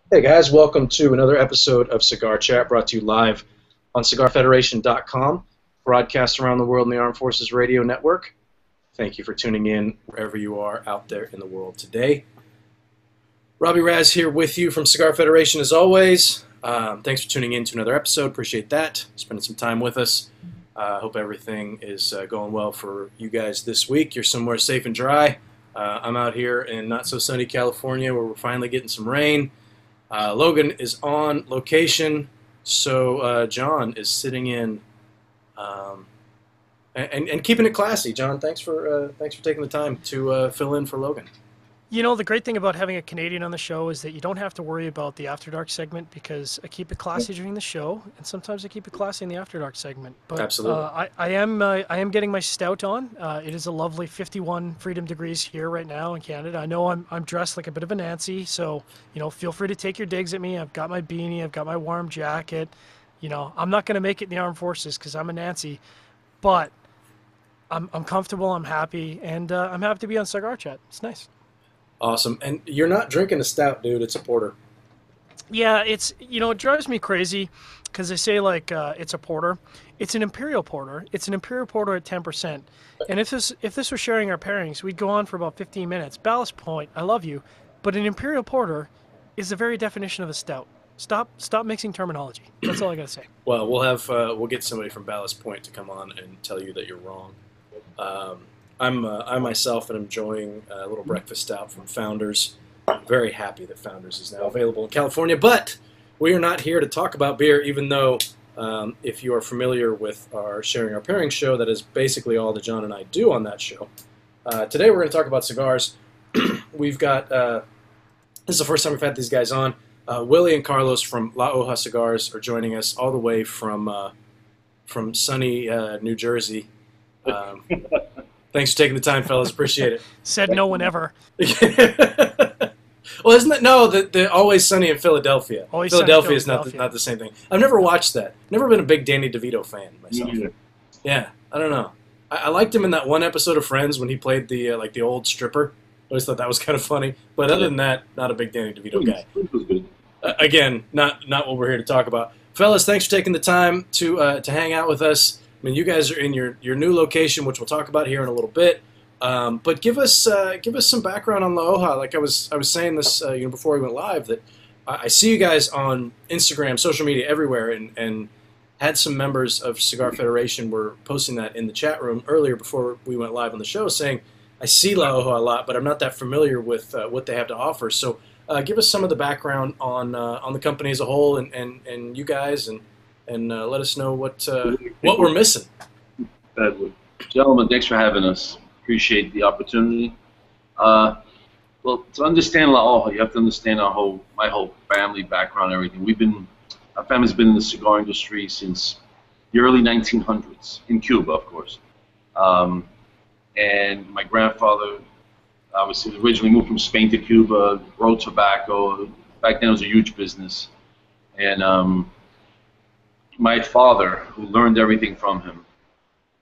Hey guys, welcome to another episode of Cigar Chat brought to you live on CigarFederation.com, broadcast around the world in the Armed Forces Radio Network. Thank you for tuning in wherever you are out there in the world today. Robbie Raz here with you from Cigar Federation as always. Thanks for tuning in to another episode. Appreciate that. Spending some time with us. Hope everything is going well for you guys this week. You're somewhere safe and dry. I'm out here in not so sunny California where we're finally getting some rain. Logan is on location, so John is sitting in and keeping it classy. John, thanks for taking the time to fill in for Logan. You know, the great thing about having a Canadian on the show is that you don't have to worry about the After Dark segment because I keep it classy during the show, and sometimes I keep it classy in the After Dark segment. But Absolutely. I am getting my stout on. It is a lovely 51 freedom degrees here right now in Canada. I know I'm dressed like a bit of a Nancy, so feel free to take your digs at me. I've got my beanie, I've got my warm jacket. I'm not going to make it in the armed forces because I'm a Nancy, but I'm comfortable, I'm happy, and I'm happy to be on Cigar Chat. It's nice. Awesome. And you're not drinking a stout, dude. It's a porter. Yeah, it drives me crazy because they say like it's a porter. It's an imperial porter. It's an imperial porter at 10%. And if this was sharing our pairings, we'd go on for about 15 minutes. Ballast Point, I love you, but an imperial porter is the very definition of a stout. Stop mixing terminology. That's all I gotta say. Well, we'll get somebody from Ballast Point to come on and tell you that you're wrong. I myself am enjoying a little breakfast stout from Founders. Very happy that Founders is now available in California, but we are not here to talk about beer, even though if you are familiar with our Sharing Our Pairing show, that is basically all that John and I do on that show. Today we're going to talk about cigars. We've got, this is the first time we've had these guys on. Willie and Carlos from La Hoja Cigars are joining us all the way from sunny New Jersey. Thanks for taking the time, fellas. Appreciate it. Said no one ever. Well, isn't it? No, the Always Sunny in Philadelphia. Always Sunny in Philadelphia is Philadelphia. not the same thing. I've never watched that. Never been a big Danny DeVito fan myself. Me neither. Yeah, I don't know. I liked him in that one episode of Friends when he played the old stripper. I always thought that was kind of funny. But other than that, not a big Danny DeVito guy. It was good. Again, not what we're here to talk about. Fellas, thanks for taking the time to hang out with us. I mean, you guys are in your new location, which we'll talk about here in a little bit. But give us some background on La Hoja. Like I was saying this before we went live, that I see you guys on Instagram, social media, everywhere, and had some members of Cigar Federation were posting that in the chat room earlier before we went live on the show, saying I see La Hoja a lot, but I'm not that familiar with what they have to offer. So give us some of the background on the company as a whole and you guys, and let us know what we're missing. Gentlemen, thanks for having us. Appreciate the opportunity. Well, to understand La Hoja, you have to understand my whole family background and everything. Our family's been in the cigar industry since the early 1900s, in Cuba, of course. And my grandfather obviously originally moved from Spain to Cuba, grow tobacco. Back then it was a huge business. And my father, who learned everything from him,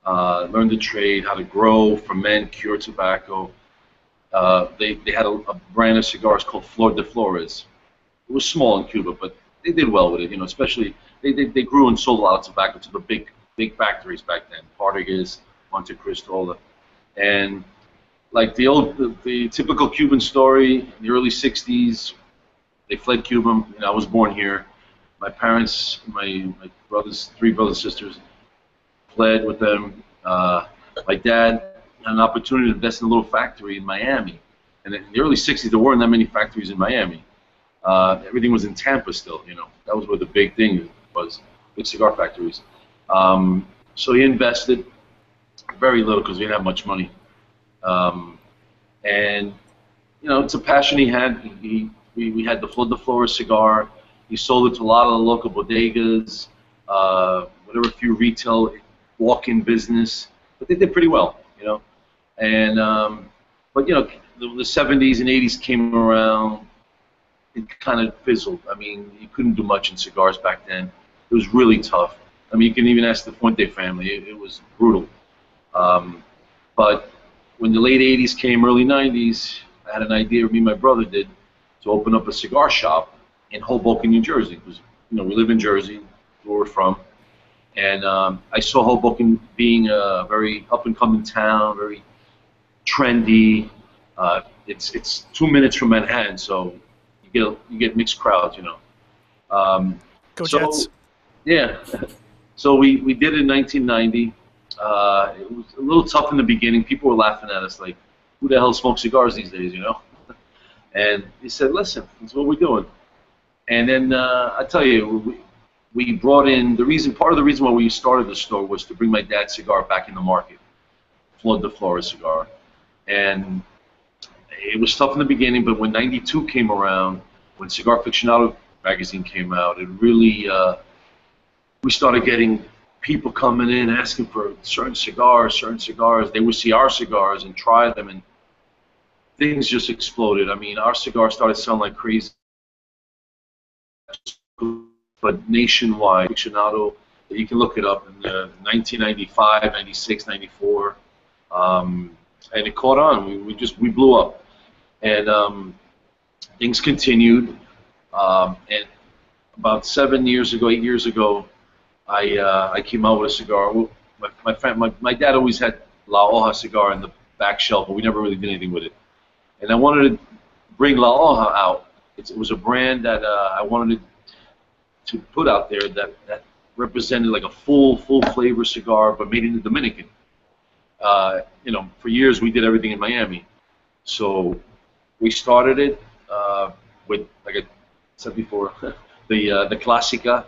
learned the trade, how to grow, ferment, cure tobacco. They had a brand of cigars called Flor de Flores. It was small in Cuba, but they did well with it. Especially they grew and sold a lot of tobacco to the big factories back then, Partagas, Monte Cristo, and like the typical Cuban story. In the early '60s, they fled Cuba. I was born here. My parents, my brothers, three brothers and sisters, fled with them. My dad had an opportunity to invest in a little factory in Miami. And in the early '60s, there weren't that many factories in Miami. Everything was in Tampa still. That was where the big thing was, big cigar factories. So he invested very little because we didn't have much money. And it's a passion he had. We had the Flor de Flores cigar. He sold it to a lot of the local bodegas, whatever few retail walk-in business, but they did pretty well, And but the '70s and '80s came around, it kind of fizzled. I mean, you couldn't do much in cigars back then. It was really tough. I mean, you can even ask the Fuente family. It was brutal. But when the late '80s came, early '90s, I had an idea, me and my brother did, to open up a cigar shop in Hoboken, New Jersey. It was, we live in Jersey, where we're from, and I saw Hoboken being a very up-and-coming town, very trendy. It's 2 minutes from Manhattan, so you get mixed crowds, Go so Jets. yeah, so we did it in 1990. It was a little tough in the beginning. People were laughing at us like, "Who the hell smokes cigars these days?" And he said, "Listen, that's what we're doing." And then I tell you, we brought in part of the reason why we started the store was to bring my dad's cigar back in the market, Flor de Flores cigar, and it was tough in the beginning. But when '92 came around, when Cigar Aficionado magazine came out, it really we started getting people coming in asking for certain cigars. They would see our cigars and try them, and things just exploded. I mean, our cigars started selling like crazy. But nationwide, Aficionado, you can look it up in 1995, 96, 94, and it caught on. We blew up, and things continued. And about 8 years ago, I came out with a cigar. My dad always had La Hoja cigar in the back shelf, but we never really did anything with it. And I wanted to bring La Hoja out. It was a brand that I wanted to put out there that represented like a full flavor cigar, but made in the Dominican. For years we did everything in Miami, so we started it with, like I said before, the Clásica,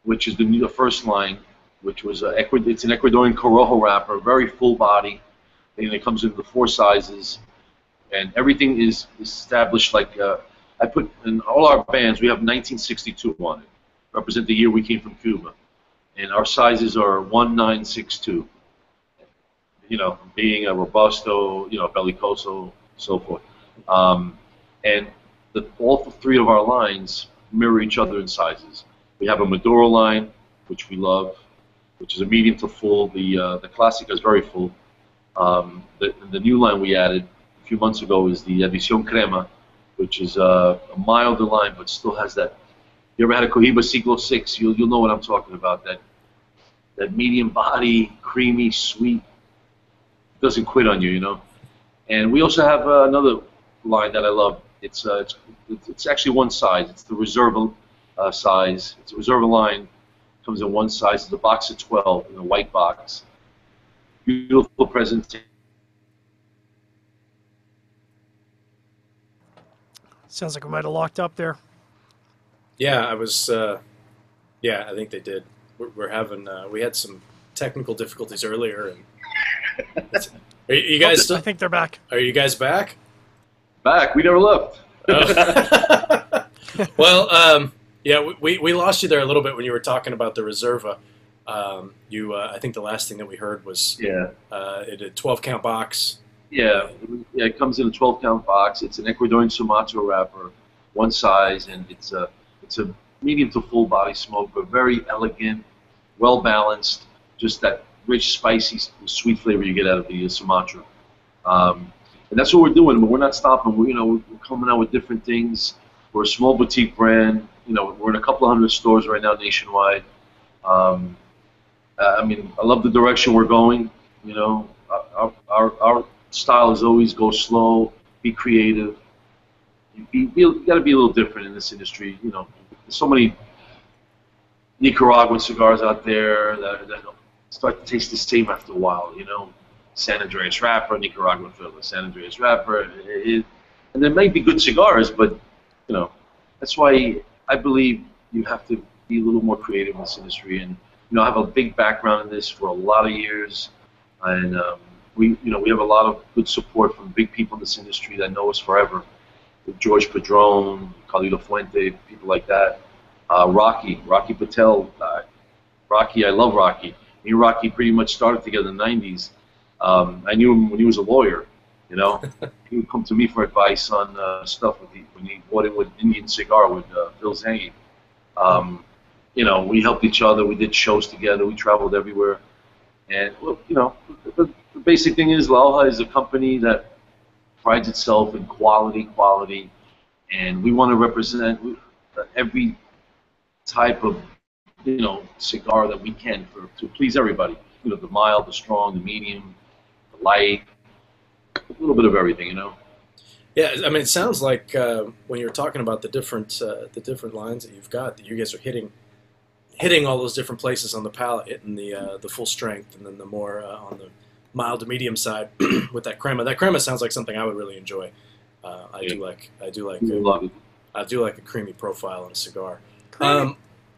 which is the first line, which was it's an Ecuadorian Corojo wrapper, very full body, and it comes in the 4 sizes, and everything is established like I put in all our bands. We have 1962 on it, represent the year we came from Cuba, and our sizes are 1962. Being a Robusto, Bellicoso, so forth, and all 3 of our lines mirror each other in sizes. We have a Maduro line, which we love, which is a medium to full. The Clásica is very full. The new line we added a few months ago is the Edición Crema, which is a milder line, but still has that. You ever had a Cohiba Siglo VI? You'll know what I'm talking about. That medium body, creamy, sweet, doesn't quit on you, And we also have another line that I love. It's actually one size. It's the Reserva size. It's a Reserva line. Comes in one size. It's a box of 12 in a white box. Beautiful presentation. Sounds like we might have locked up there. Yeah, I was. Yeah, I think they did. We're having. We had some technical difficulties earlier, and are you guys still? I think they're back. Are you guys back? Back. We never left. Oh. Well, yeah, we lost you there a little bit when you were talking about the Reserva. I think the last thing that we heard was it a 12-count box. Yeah, it comes in a 12-count box. It's an Ecuadorian Sumatra wrapper, one size, and it's a medium to full body smoke, but very elegant, well balanced. Just that rich, spicy, sweet flavor you get out of the Sumatra. And that's what we're doing. But we're not stopping. We're coming out with different things. We're a small boutique brand. We're in a couple of hundred stores right now nationwide. I love the direction we're going. Our style is always go slow, be creative. You got to be a little different in this industry. There's so many Nicaraguan cigars out there that start to taste the same after a while. San Andreas wrapper, Nicaraguan filler, San Andreas wrapper, and there may be good cigars, but that's why I believe you have to be a little more creative in this industry. And I have a big background in this for a lot of years, and we have a lot of good support from big people in this industry that know us forever. George Padron, Carlito Fuente, people like that. Rocky Patel. Rocky, I love Rocky. Me and Rocky pretty much started together in the 90s. I knew him when he was a lawyer. He would come to me for advice on stuff when he bought in with Indian Cigar with Phil Zangi. We helped each other. We did shows together. We traveled everywhere. And the basic thing is, La Hoja is a company that prides itself in quality, and we want to represent. every type of, cigar that we can to please everybody. The mild, the strong, the medium, the light, a little bit of everything. Yeah, I mean, it sounds like when you're talking about the different lines that you've got, that you guys are hitting all those different places on the palate, hitting the full strength, and then the more on the mild to medium side with that crema. That crema sounds like something I would really enjoy. I do like Love it. I do like a creamy profile in a cigar.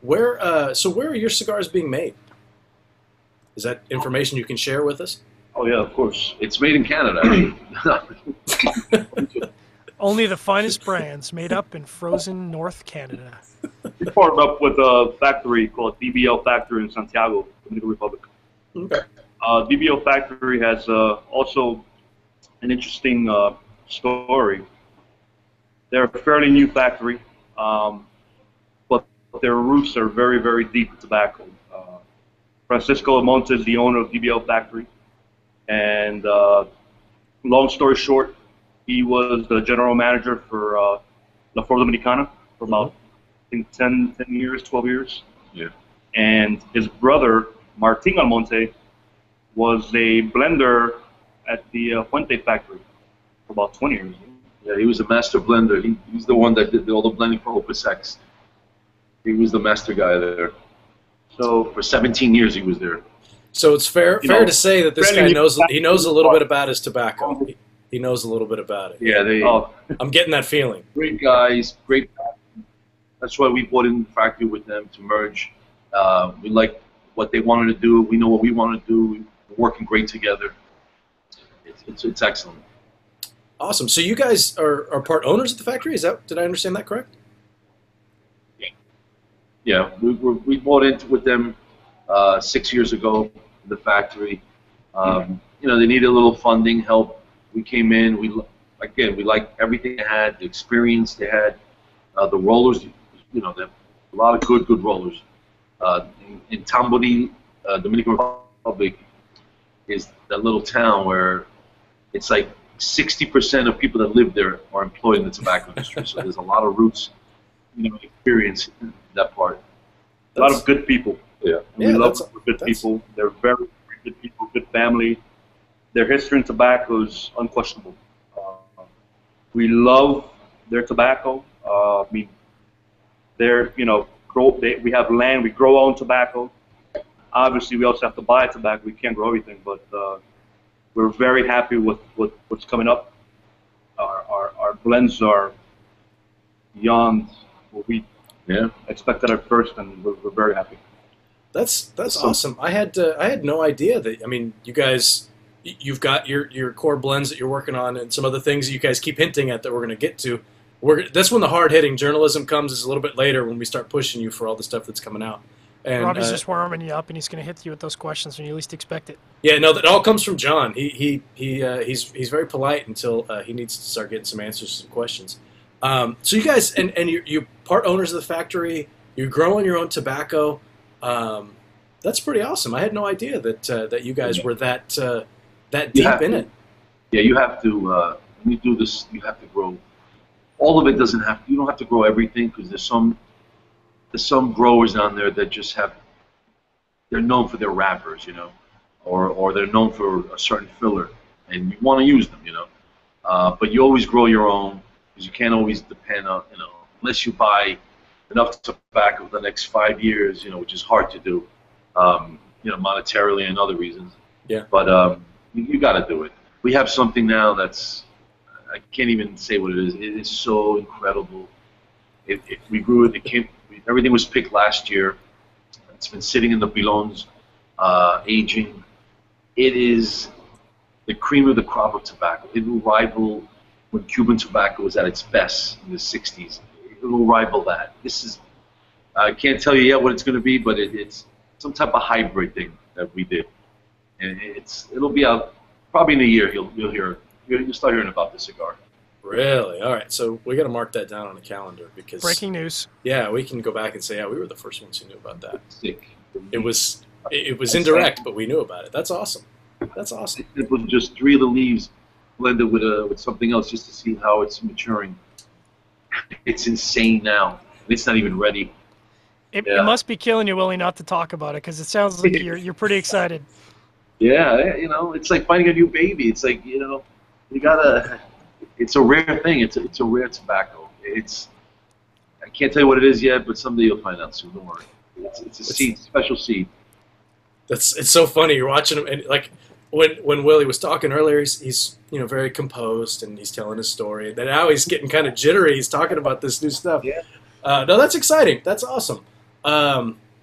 Where are your cigars being made? Is that information you can share with us? Oh yeah, of course. It's made in Canada. Only the finest brands made up in frozen North Canada. We partnered up with a factory called DBL Factory in Santiago, Dominican Republic. Okay. DBL Factory has also an interesting story. They're a fairly new factory, but their roots are very, very deep in tobacco. Francisco Almonte is the owner of DBL Factory, and long story short, he was the general manager for La Flor Dominicana for about, I think, 10 years, 12 years. Yeah. And his brother, Martin Almonte, was a blender at the Fuente factory for about 20 years. Yeah, he was a master blender. He's the one that did all the blending for Opus X. He was the master guy there. So for 17 years he was there. So it's fair to say that this guy knows a little bit about his tobacco. He knows a little bit about it. Yeah, I'm getting that feeling. Great guys, great. That's why we bought in the factory with them to merge. We like what they wanted to do. We know what we want to do. We're working great together. It's excellent. Awesome. So you guys are part owners of the factory? Did I understand that correct? Yeah, we bought into with them 6 years ago. The factory. They needed a little funding help. We came in. We liked everything they had, the experience they had, the rollers. They have a lot of good rollers. In Tambori, Dominican Republic, is that little town where it's like 60% of people that live there are employed in the tobacco industry. So there's a lot of roots, experience in that part. A lot of good people. Yeah. We love good people. They're very, very good people, good family. Their history in tobacco is unquestionable. We love their tobacco. We have land. We grow our own tobacco. Obviously, we also have to buy tobacco. We can't grow everything, but we're very happy with what's coming up. Our blends are beyond what we expected at first, and we're very happy. That's awesome. I had no idea that. I mean, you guys, you've got your core blends that you're working on, and some other things that you guys keep hinting at that we're going to get to. That's when the hard hitting journalism comes. Is a little bit later when we start pushing you for all the stuff that's coming out. And, Robbie's just warming you up, and he's going to hit you with those questions when you least expect it. Yeah, no, that all comes from John. He's very polite until he needs to start getting some answers to some questions. So you guys, and you're part owners of the factory. You're growing your own tobacco. That's pretty awesome. I had no idea that you guys were that deep in it. Yeah, you have to. When you do this, you have to grow. All of it doesn't have. You don't have to grow everything because there's some growers on there that just have. They're known for their wrappers, or they're known for a certain filler, and you want to use them, But you always grow your own because you can't always depend on, unless you buy enough tobacco for the next 5 years, which is hard to do, monetarily and other reasons. Yeah. But you got to do it. We have something now that's, I can't even say what it is. It is so incredible. We grew it. Everything was picked last year. It's been sitting in the pilons, aging. It is the cream of the crop of tobacco. It will rival when Cuban tobacco was at its best in the 60s. It will rival that. I can't tell you yet what it's going to be, but it's some type of hybrid thing that we did. And it'll be out probably in a year. You'll start hearing about the cigar. Really? All right. So we got to mark that down on the calendar because breaking news. Yeah, we can go back and say, we were the first ones who knew about that. Sick. It was indirect, but we knew about it. That's awesome. That's awesome. It was just 3 of the leaves blended with something else just to see how it's maturing. It's insane now. it's not even ready. It must be killing you, Willie, not to talk about it, because it sounds like you're pretty excited. Yeah, you know, it's like finding a new baby. It's like, you know, you gotta. It's a rare thing. It's a rare tobacco. I can't tell you what it is yet, but someday you'll find out soon. Don't worry. It's a seed, special seed. It's so funny. You're watching him, and like when Willie was talking earlier, he's you know very composed and he's telling his story. And then now he's getting kind of jittery. He's talking about this new stuff. Yeah. No, that's exciting. That's awesome.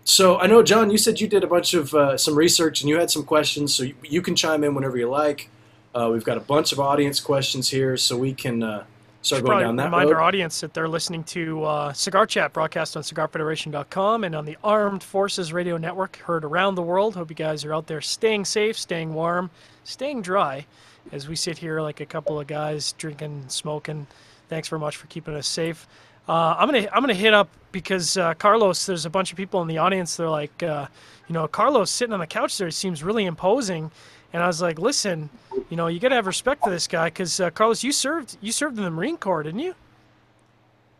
So I know, John, you said you did a bunch of some research and you had some questions, so you can chime in whenever you like. We've got a bunch of audience questions here, so we can start going down that remind road. our audience that they're listening to Cigar Chat, broadcast on CigarFederation.com and on the Armed Forces Radio Network, heard around the world. Hope you guys are out there staying safe, staying warm, staying dry, as we sit here like a couple of guys drinking, smoking. Thanks very much for keeping us safe. I'm gonna hit up because Carlos. There's a bunch of people in the audience. They're like, you know, Carlos sitting on the couch there seems really imposing. And I was like, listen, you know, you got to have respect for this guy because Carlos, you served in the Marine Corps, didn't you?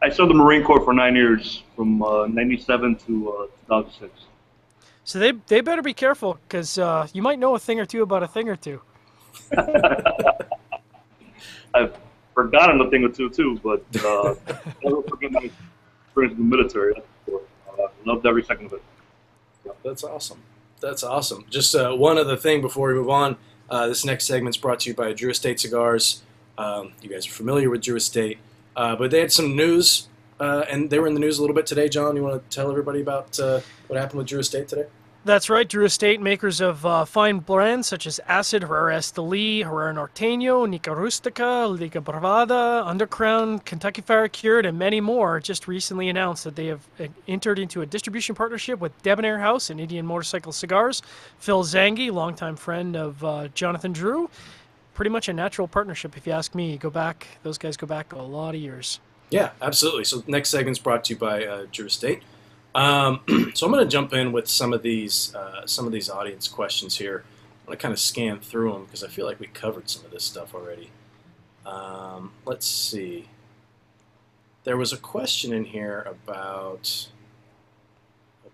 I served in the Marine Corps for 9 years, from '97 to 2006. So they better be careful because you might know a thing or two about a thing or two. I've forgotten a thing or two too, but never forget my experience in the military. Loved every second of it. That's awesome. That's awesome. Just one other thing before we move on. This next segment's brought to you by Drew Estate Cigars. You guys are familiar with Drew Estate, but they had some news, and they were in the news a little bit today. John, you want to tell everybody about what happened with Drew Estate today? That's right. Drew Estate, makers of fine brands such as Acid, Herrera Esteli, Herrera Norteño, Nica Rustica, Liga Bravada, Undercrown, Kentucky Fire Cured, and many more, just recently announced that they have entered into a distribution partnership with Debonair House and Indian Motorcycle Cigars. Phil Zangi, longtime friend of Jonathan Drew. Pretty much a natural partnership, if you ask me. Those guys go back a lot of years. Yeah, absolutely. So next segment's brought to you by Drew Estate. So I'm going to jump in with some of these audience questions here. I'm going to kind of scan through them because I feel like we covered some of this stuff already. Let's see. There was a question in here about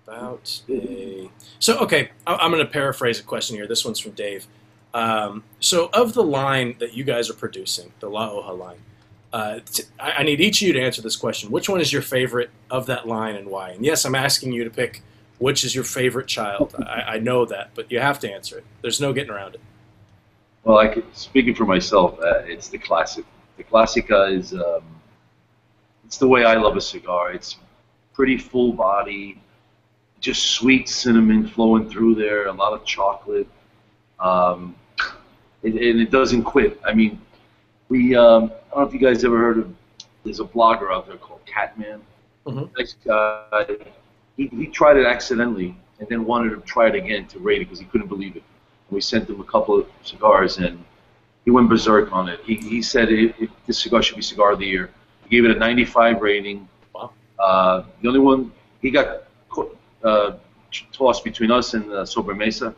a. So okay, I'm going to paraphrase a question here. This one's from Dave. So of the line that you guys are producing, the La Hoja line. I need each of you to answer this question. Which one is your favorite of that line and why? And yes, I'm asking you to pick which is your favorite child. I know that, but you have to answer it. There's no getting around it. Well, speaking for myself, it's the classic. The Classica is it's the way I love a cigar. It's pretty full body, just sweet cinnamon flowing through there, a lot of chocolate, and it doesn't quit. I mean, I don't know if you guys ever heard of, there's a blogger out there called Catman. Mm-hmm. Nice guy. He tried it accidentally and then wanted to try it again to rate it because he couldn't believe it. And we sent him a couple of cigars and he went berserk on it. He said this cigar should be Cigar of the Year. He gave it a 95 rating. Wow. The only one, he got tossed between us and Sobremesa.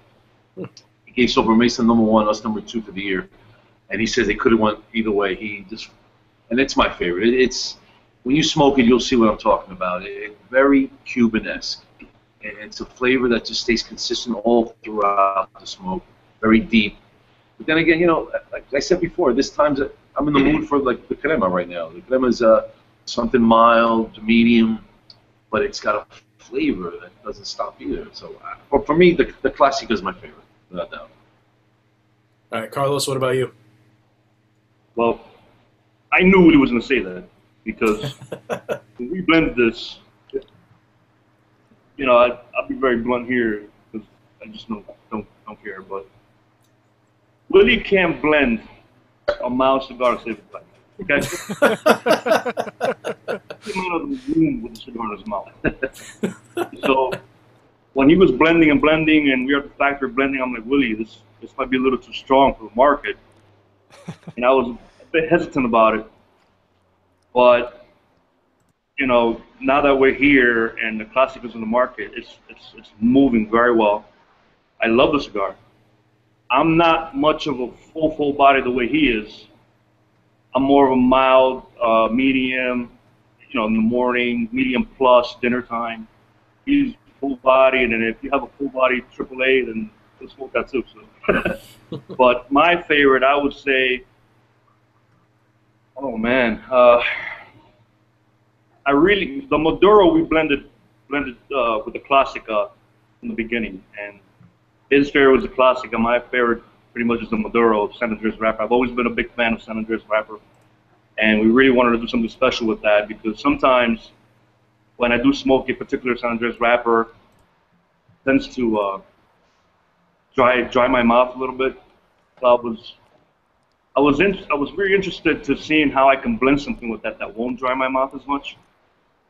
He gave Sobremesa #1, us #2 for the year. And he says they could have went either way. And it's my favorite. It's when you smoke it, you'll see what I'm talking about. It's very Cuban-esque, and it's a flavor that just stays consistent all throughout the smoke, very deep. But then again, you know, like I said before, this time's I'm in the mood for like the crema right now. The crema is something mild, medium, but it's got a flavor that doesn't stop either. So for me, the Classica is my favorite, without doubt. All right, Carlos, what about you? Well, I knew he was going to say that because when we blended this, you know, I'll be very blunt here because I just don't care. But Willie can't blend a mild cigar to save his life. Okay? He came out of the room with a cigar in his mouth. So when he was blending and we were at the factory blending, I'm like, Willie, this might be a little too strong for the market. And I was a bit hesitant about it, but you know, now that we're here and the Classic is in the market, it's moving very well. I love the cigar. I'm not much of a full body the way he is. I'm more of a mild, medium. in the morning, medium plus, dinner time. He's full body, and then if you have a full body AAA, then he'll smoke that too. So. But my favorite, I would say, oh man, the Maduro we blended with the Classica in the beginning, and his favorite was the Classica. My favorite pretty much is the Maduro, San Andres wrapper. I've always been a big fan of San Andres wrapper, and we really wanted to do something special with that because sometimes when I do smoke a particular San Andres wrapper, it tends to dry my mouth a little bit. So I was very interested to seeing how I can blend something with that won't dry my mouth as much.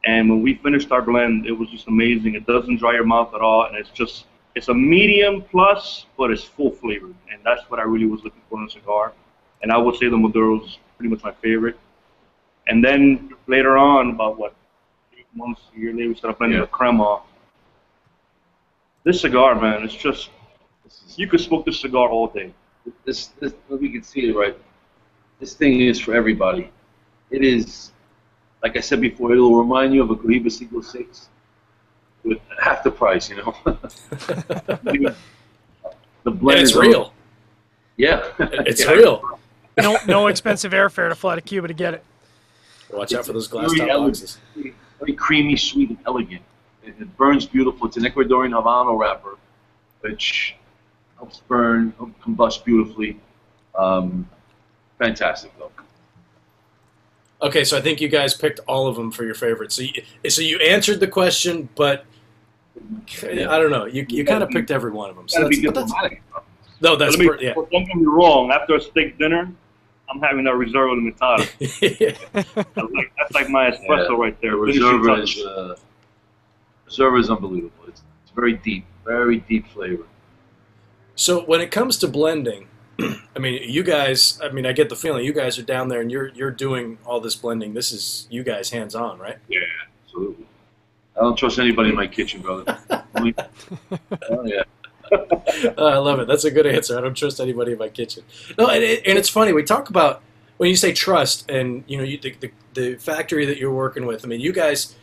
And when we finished our blend, it was just amazing. It doesn't dry your mouth at all, and it's a medium plus, but it's full flavored, and that's what I really was looking for in a cigar. And I would say the Maduro is pretty much my favorite. And then later on, about 8 months, a year later, we started blending the Crema. This cigar, man, it's just, you could smoke this cigar all day. This we can see it right. This thing is for everybody. It is, like I said before, it'll remind you of a Cohiba Siglo 6 with half the price, The blend and it's real. Yeah. It's real. No expensive airfare to fly to Cuba to get it. Watch out for those glass top boxes. Very creamy, sweet, and elegant. It burns beautiful. It's an Ecuadorian Habano wrapper, which helps burn, combust beautifully. Fantastic, though. Okay, so I think you guys picked all of them for your favorites. So you answered the question, but I don't know. You kind of picked every one of them. So that's no, that's yeah. Don't get me wrong. After a steak dinner, I'm having a Reserva Limitada. That's like my espresso right there. Reserva is unbelievable. It's very deep flavor. So when it comes to blending, I mean, you guys. I mean, I get the feeling you guys are down there and you're doing all this blending. This is you guys hands on, right? Yeah, absolutely. I don't trust anybody in my kitchen, brother. Oh yeah. I love it. That's a good answer. I don't trust anybody in my kitchen. No, and it's funny. We talk about when you say trust, and the factory that you're working with. I mean, you guys,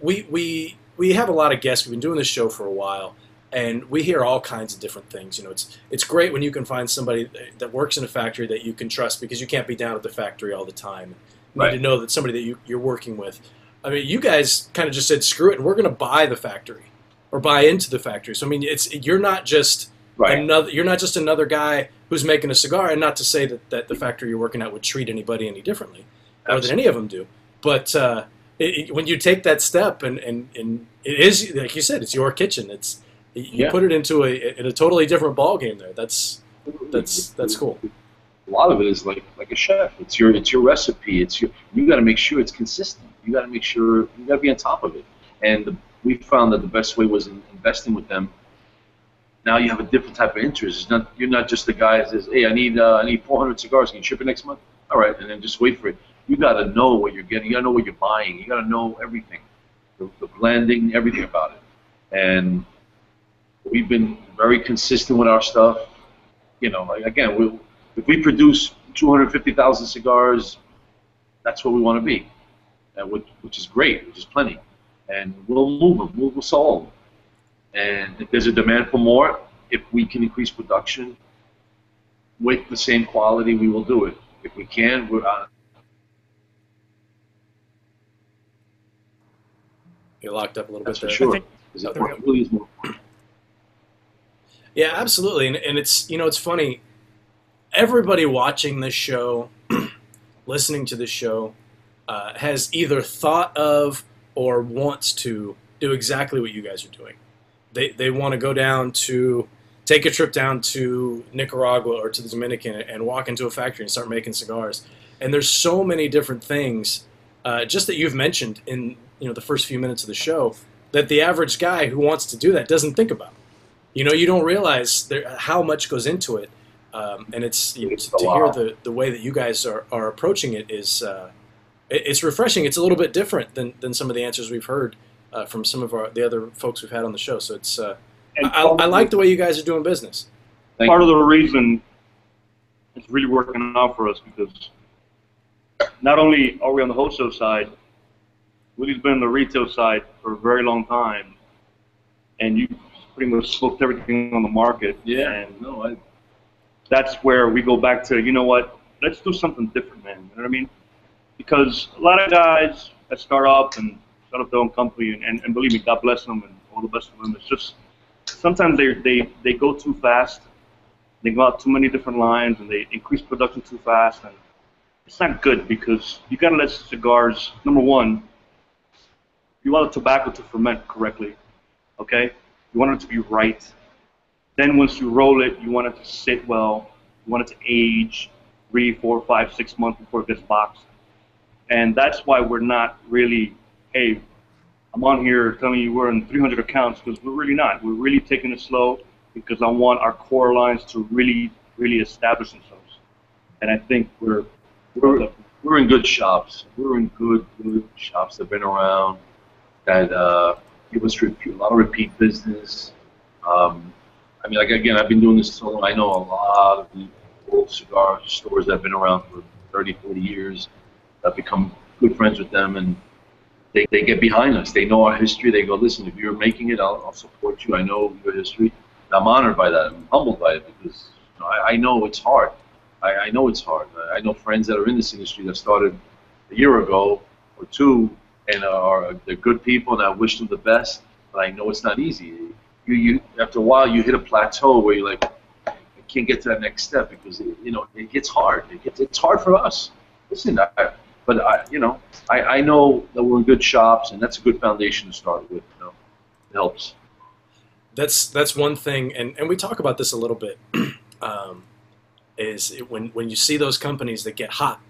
we have a lot of guests. We've been doing this show for a while, and we hear all kinds of different things. It's great when you can find somebody that works in a factory that you can trust because you can't be down at the factory all the time. You need to know that somebody that you're working with. I mean, you guys kind of just said, screw it, and we're going to buy the factory. Or buy into the factory. So I mean, you're not just another guy who's making a cigar, and not to say that the factory you're working at would treat anybody any differently, or that any of them do. But when you take that step, and it is like you said, it's your kitchen. You put it into a totally different ball game there. That's cool. A lot of it is like a chef. It's your recipe. You got to make sure it's consistent. You got to make sure you got to be on top of it. And we found that the best way was investing with them. Now you have a different type of interest. You're not just the guy that says, "Hey, I need 400 cigars. Can you ship it next month?" All right, and then just wait for it. You got to know what you're getting. You got to know what you're buying. You got to know everything, the blending, everything about it. And we've been very consistent with our stuff. Again, if we produce 250,000 cigars, that's what we want to be, which is great, which is plenty. And we'll move them. We'll solve them. And if there's a demand for more, if we can increase production with the same quality, we will do it. If we can, we're on. You're locked up a little bit there. For sure. It really is more. Yeah, absolutely. And it's it's funny. Everybody watching this show, listening to this show, has either thought of or wants to do exactly what you guys are doing. They want to go take a trip down to Nicaragua or to the Dominican and walk into a factory and start making cigars. And there's so many different things, just that you've mentioned in the first few minutes of the show, that the average guy who wants to do that doesn't think about. You don't realize how much goes into it, and it's to hear the way that you guys are approaching it is. It's refreshing. It's a little bit different than some of the answers we've heard from some of the other folks we've had on the show. So it's I like the way you guys are doing business. Part of the reason it's really working out for us because not only are we on the wholesale side, Willie's been on the retail side for a very long time, and you pretty much smoked everything on the market. Yeah. And No, that's where we go back to, you know what, let's do something different, man. You know what I mean? Because a lot of guys that start up their own company, and believe me, God bless them and all the best of them. It's just sometimes they go too fast. They go out too many different lines, and they increase production too fast, and it's not good because you got to let cigars. Number one, you want the tobacco to ferment correctly, okay? You want it to be right. Then once you roll it, you want it to sit well. You want it to age 3, 4, 5, 6 months before it gets boxed. And that's why we're not really, hey, I'm on here telling you we're in 300 accounts, because we're really not. We're really taking it slow because I want our core lines to really, really establish themselves. And I think we're in good shops. We're in good shops that have been around, that give us a lot of repeat business. I mean, like, again, I've been doing this so long. I know a lot of the old cigar stores that have been around for 30, 40 years. I've become good friends with them, and they get behind us. They know our history. They go, listen, if you're making it, I'll support you. I know your history. And I'm honored by that. I'm humbled by it because I know it's hard. I know it's hard. I know friends that are in this industry that started a year ago or two, and they're good people, and I wish them the best. But I know it's not easy. You after a while, you hit a plateau where you're like, I can't get to that next step because it gets hard. It's hard for us. Listen, I know that we're in good shops, and that's a good foundation to start with. It helps. That's one thing, and we talk about this a little bit. When you see those companies that get hot,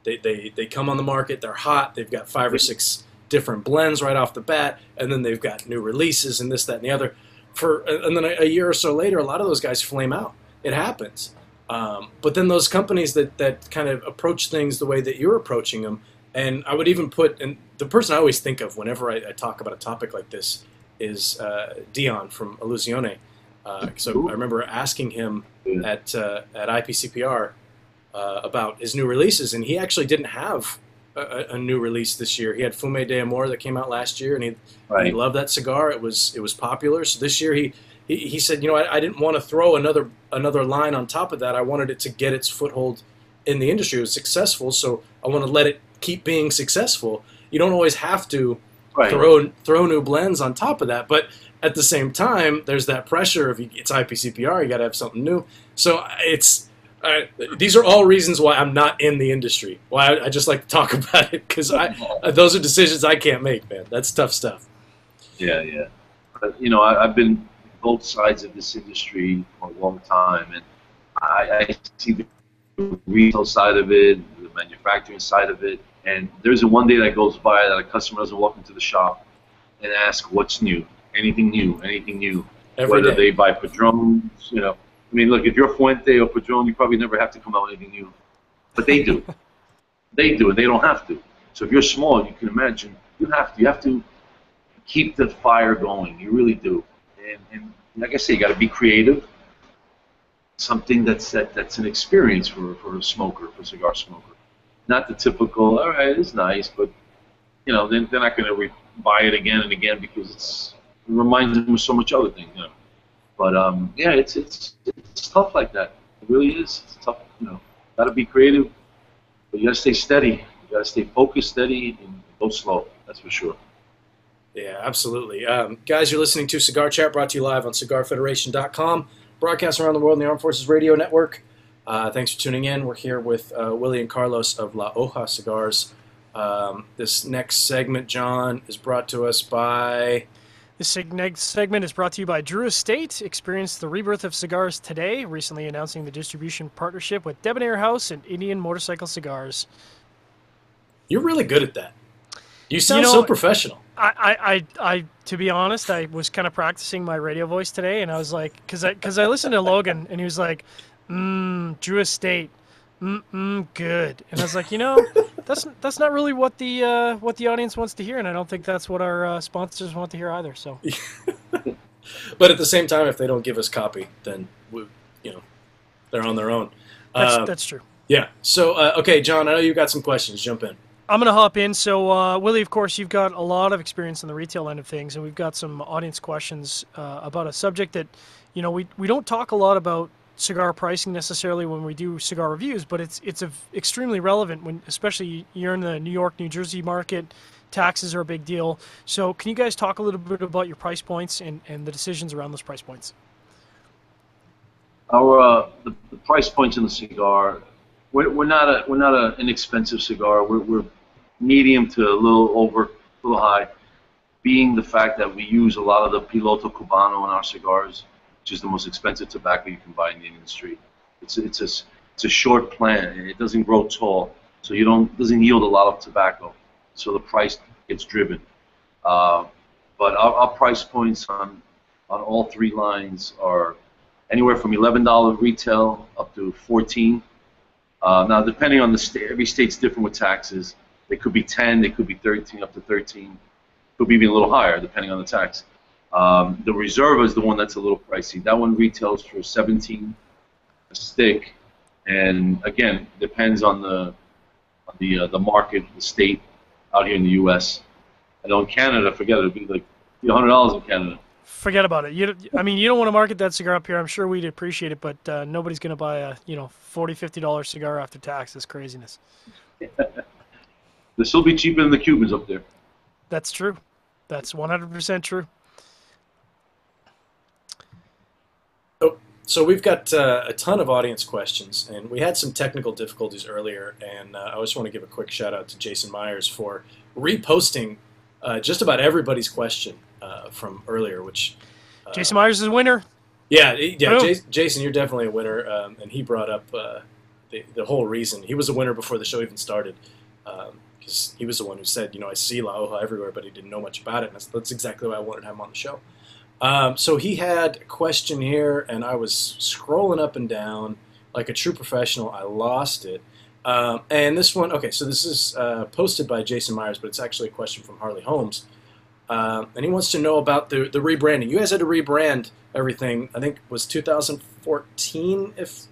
they come on the market, they're hot, they've got 5 or 6 different blends right off the bat, and then they've got new releases and this, that, and the other. And then a year or so later, a lot of those guys flame out. It happens. But then those companies that kind of approach things the way that you're approaching them, and I would even put, and the person I always think of whenever I talk about a topic like this is Dion from Illusione. So I remember asking him at IPCPR about his new releases, and he actually didn't have a new release this year. He had Fume de Amor that came out last year, and he loved that cigar. It was popular. So this year he said, I didn't want to throw another line on top of that. I wanted it to get its foothold in the industry. It was successful, so I want to let it keep being successful. You don't always have to throw new blends on top of that, but at the same time, there's that pressure of it's IPCPR. You got to have something new. So these are all reasons why I'm not in the industry. Why I just like to talk about it, because those are decisions I can't make, man. That's tough stuff. Yeah. But, I've been both sides of this industry for a long time, and I see the retail side of it, the manufacturing side of it, and there's one day that goes by that a customer doesn't walk into the shop and ask what's new, anything new. Whether they buy Padrones, I mean, look, if you're Fuente or Padron, you probably never have to come out with anything new. But they do. They do, and they don't have to. So if you're small, you can imagine, you have to keep the fire going. You really do. And like I say, you got to be creative. Something that's an experience for a smoker, for a cigar smoker. Not the typical, all right, it's nice, but, they're not going to buy it again and again because it reminds them of so much other things, But yeah, it's tough like that. It really is. It's tough. Got to be creative, but you got to stay steady. You got to stay focused, steady, and go slow. That's for sure. Yeah, absolutely. Guys, you're listening to Cigar Chat, brought to you live on CigarFederation.com, broadcast around the world in the Armed Forces Radio Network. Thanks for tuning in. We're here with Willie and Carlos of La Hoja Cigars. This next segment, John, is brought to us by... This next segment is brought to you by Drew Estate. Experience the rebirth of cigars today, recently announcing the distribution partnership with Debonair House and Indian Motorcycle Cigars. You're really good at that. You sound so professional. I to be honest, I was kind of practicing my radio voice today, and I was like, because I listened to Logan, and he was like, Drew Estate, good, and I was like, that's not really what the audience wants to hear, and I don't think that's what our sponsors want to hear either. So, but at the same time, if they don't give us copy, then they're on their own. That's true. Yeah. So okay, John, I know you got some questions. Jump in. I'm going to hop in. So, Willie, of course, you've got a lot of experience in the retail end of things, and we've got some audience questions about a subject that, we don't talk a lot about cigar pricing necessarily when we do cigar reviews, but it's extremely relevant when, especially you're in the New York, New Jersey market. Taxes are a big deal. So, can you guys talk a little bit about your price points and the decisions around those price points? Our the price points in the cigar, we're not an inexpensive cigar. We're medium to a little high, being the fact that we use a lot of the Piloto Cubano in our cigars, which is the most expensive tobacco you can buy in the industry. It's a short plant and it doesn't grow tall, so doesn't yield a lot of tobacco. So the price gets driven. But our price points on all three lines are anywhere from $11 retail up to $14. Now, depending on the state, every state's different with taxes. They could be 10, they could be 13, up to 13. Could be even a little higher, depending on the tax. The Reserva is the one that's a little pricey. That one retails for 17 a stick, and again, depends on the market, the state out here in the U.S. I know in Canada, forget it, it'd be like $100 in Canada. Forget about it. You don't want to market that cigar up here. I'm sure we'd appreciate it, but nobody's going to buy a $40, $50 cigar after tax. That's craziness. They'll still be cheaper than the Cubans up there. That's true. That's 100% true. So we've got a ton of audience questions, and we had some technical difficulties earlier, and I just want to give a quick shout out to Jason Myers for reposting just about everybody's question from earlier, which... Jason Myers is a winner. Yeah, Jason, you're definitely a winner, and he brought up the whole reason. He was a winner before the show even started, because he was the one who said, I see La Hoja everywhere, but he didn't know much about it, and that's exactly why I wanted him on the show. So he had a question here, and I was scrolling up and down like a true professional. I lost it. And this one, okay, so this is posted by Jason Myers, but it's actually a question from Harley Holmes. And he wants to know about the rebranding. You guys had to rebrand everything, I think it was 2014, if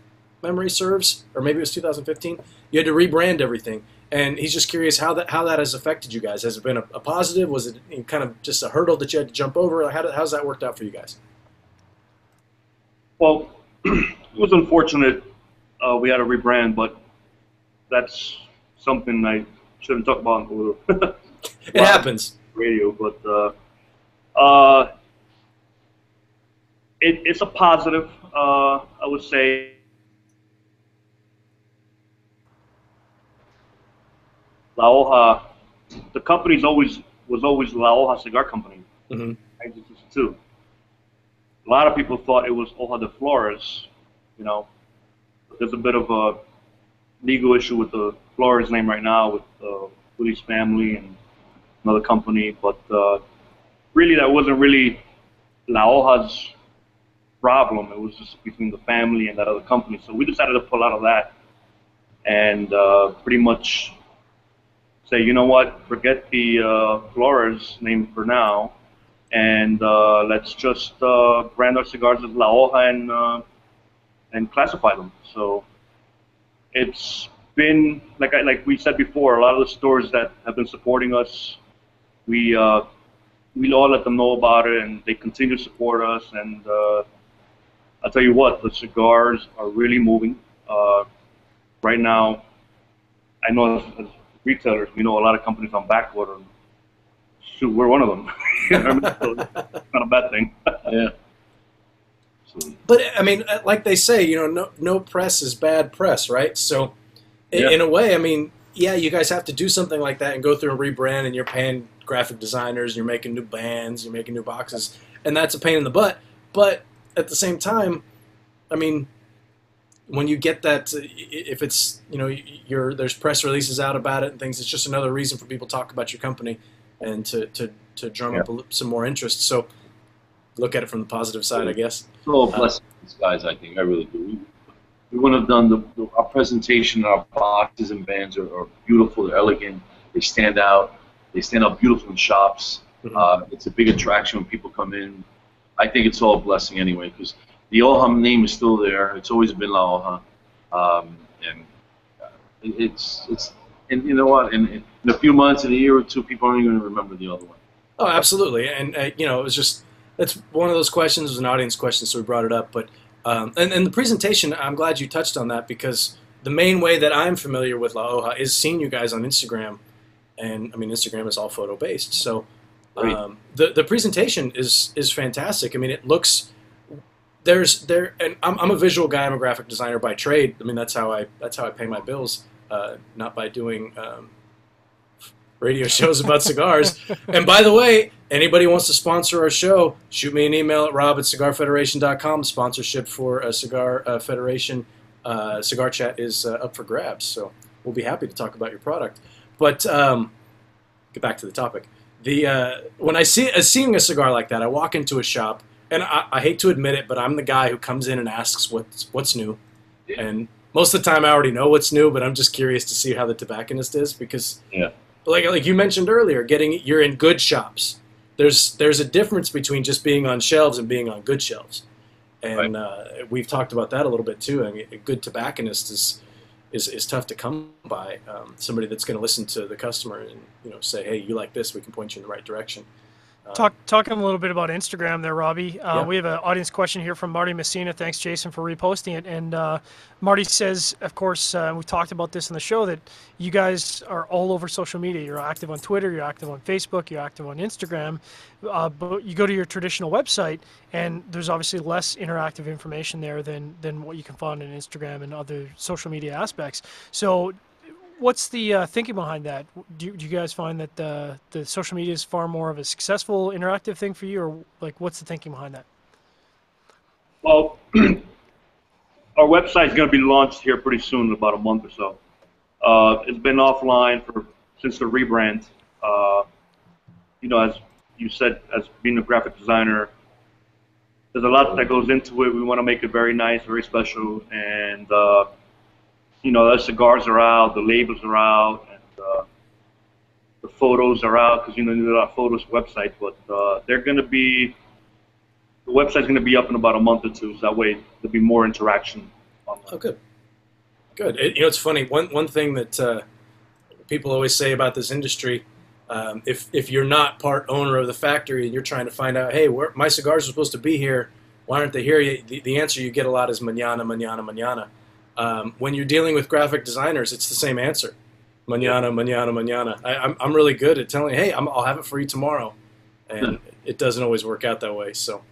memory serves, or maybe it was 2015. You had to rebrand everything. And he's just curious how that has affected you guys. Has it been a positive? Was it kind of just a hurdle that you had to jump over? How's that worked out for you guys? Well, it was unfortunate we had to rebrand, but that's something I shouldn't talk about on the It happens. Radio, but it's a positive, I would say. La Hoja, the company's was always La Hoja Cigar Company. Mm-hmm. 1962. A lot of people thought it was Hoja de Flores, But there's a bit of a legal issue with the Flores name right now with Willie's family and another company, but really that wasn't really La Hoja's problem. It was just between the family and that other company. So we decided to pull out of that and pretty much say, you know what, forget the Flores name for now, and let's just brand our cigars as La Hoja and classify them. So it's been, like we said before, a lot of the stores that have been supporting us, we all let them know about it, and they continue to support us. And I'll tell you what, the cigars are really moving. Right now, I know as retailers, we know a lot of companies on back order. Shoot, we're one of them. So it's not a bad thing. Yeah. But I mean, like they say, no press is bad press, right? So, in a way, I mean, yeah, you guys have to do something like that and go through a rebrand, and you're paying graphic designers, you're making new bands, you're making new boxes, and that's a pain in the butt. But at the same time, I mean, when you get that, if it's, there's press releases out about it and things, it's just another reason for people to talk about your company and to drum up some more interest. So look at it from the positive side, I guess. It's all a blessing to these guys, I think. I really do. We wouldn't have done our presentation, our boxes and bands are beautiful, they're elegant, they stand out. They stand out beautiful in shops. Mm-hmm. It's a big attraction when people come in. I think it's all a blessing anyway, because the Hoja name is still there. It's always been La Hoja, and it's And you know what? In a few months, in a year or two, people aren't even going to remember the other one. Oh, absolutely. And you know, it was just that's one of those questions. It was an audience question, so we brought it up. But and the presentation, I'm glad you touched on that because the main way that I'm familiar with La Hoja is seeing you guys on Instagram, and I mean Instagram is all photo based. So the presentation is fantastic. I mean, it looks and I'm a visual guy. I'm a graphic designer by trade. I mean, that's how I pay my bills, not by doing radio shows about cigars. And by the way, anybody wants to sponsor our show, shoot me an email at rob@cigarfederation.com. Sponsorship for a Cigar Federation Cigar Chat is up for grabs. So we'll be happy to talk about your product. But get back to the topic. When I seeing a cigar like that, I walk into a shop, and I hate to admit it, but I'm the guy who comes in and asks what's new. Yeah. And most of the time I already know what's new, but I'm just curious to see how the tobacconist is because like you mentioned earlier, you're in good shops. There's a difference between just being on shelves and being on good shelves. And we've talked about that a little bit too. I mean, a good tobacconist is tough to come by. Somebody that's going to listen to the customer and say, hey, you like this, we can point you in the right direction. Talking a little bit about Instagram there, Robbie. We have an audience question here from Marty Messina. Thanks, Jason, for reposting it. And Marty says, of course, we talked about this in the show, that you guys are all over social media. You're active on Twitter, you're active on Facebook, you're active on Instagram. But you go to your traditional website, and there's obviously less interactive information there than what you can find on Instagram and other social media aspects. So what's the thinking behind that? Do you guys find that the social media is far more of a successful interactive thing for you, or like what's the thinking behind that? Well, our website is going to be launched here pretty soon, in about a month or so. It's been offline since the rebrand. As you said, as being a graphic designer, there's a lot that goes into it. We want to make it very nice, very special, and the cigars are out, the labels are out, and the photos are out because there's a lot of photos website. But the website's going to be up in about a month or two, so that way there'll be more interaction. Oh, good. It's funny. One thing that people always say about this industry, if you're not part owner of the factory and you're trying to find out, hey, my cigars are supposed to be here, why aren't they here? The answer you get a lot is mañana, mañana, mañana. When you're dealing with graphic designers, it's the same answer. Mañana, mañana, mañana. I'm really good at telling, hey, I'll have it for you tomorrow. And it doesn't always work out that way. So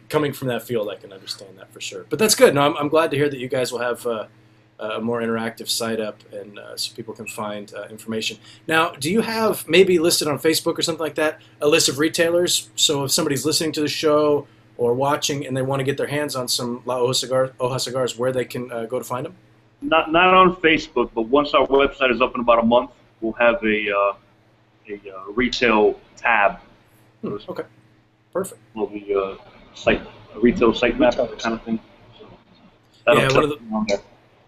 coming from that field, I can understand that for sure. But that's good. No, I'm glad to hear that you guys will have a more interactive site up and so people can find information. Now, do you have maybe listed on Facebook or something like that a list of retailers? So if somebody's listening to the show or watching and they want to get their hands on some La Hoja cigars, where they can go to find them? Not on Facebook, but once our website is up in about a month, we'll have a retail tab. Okay, perfect. Will be a retail site map kind of thing. So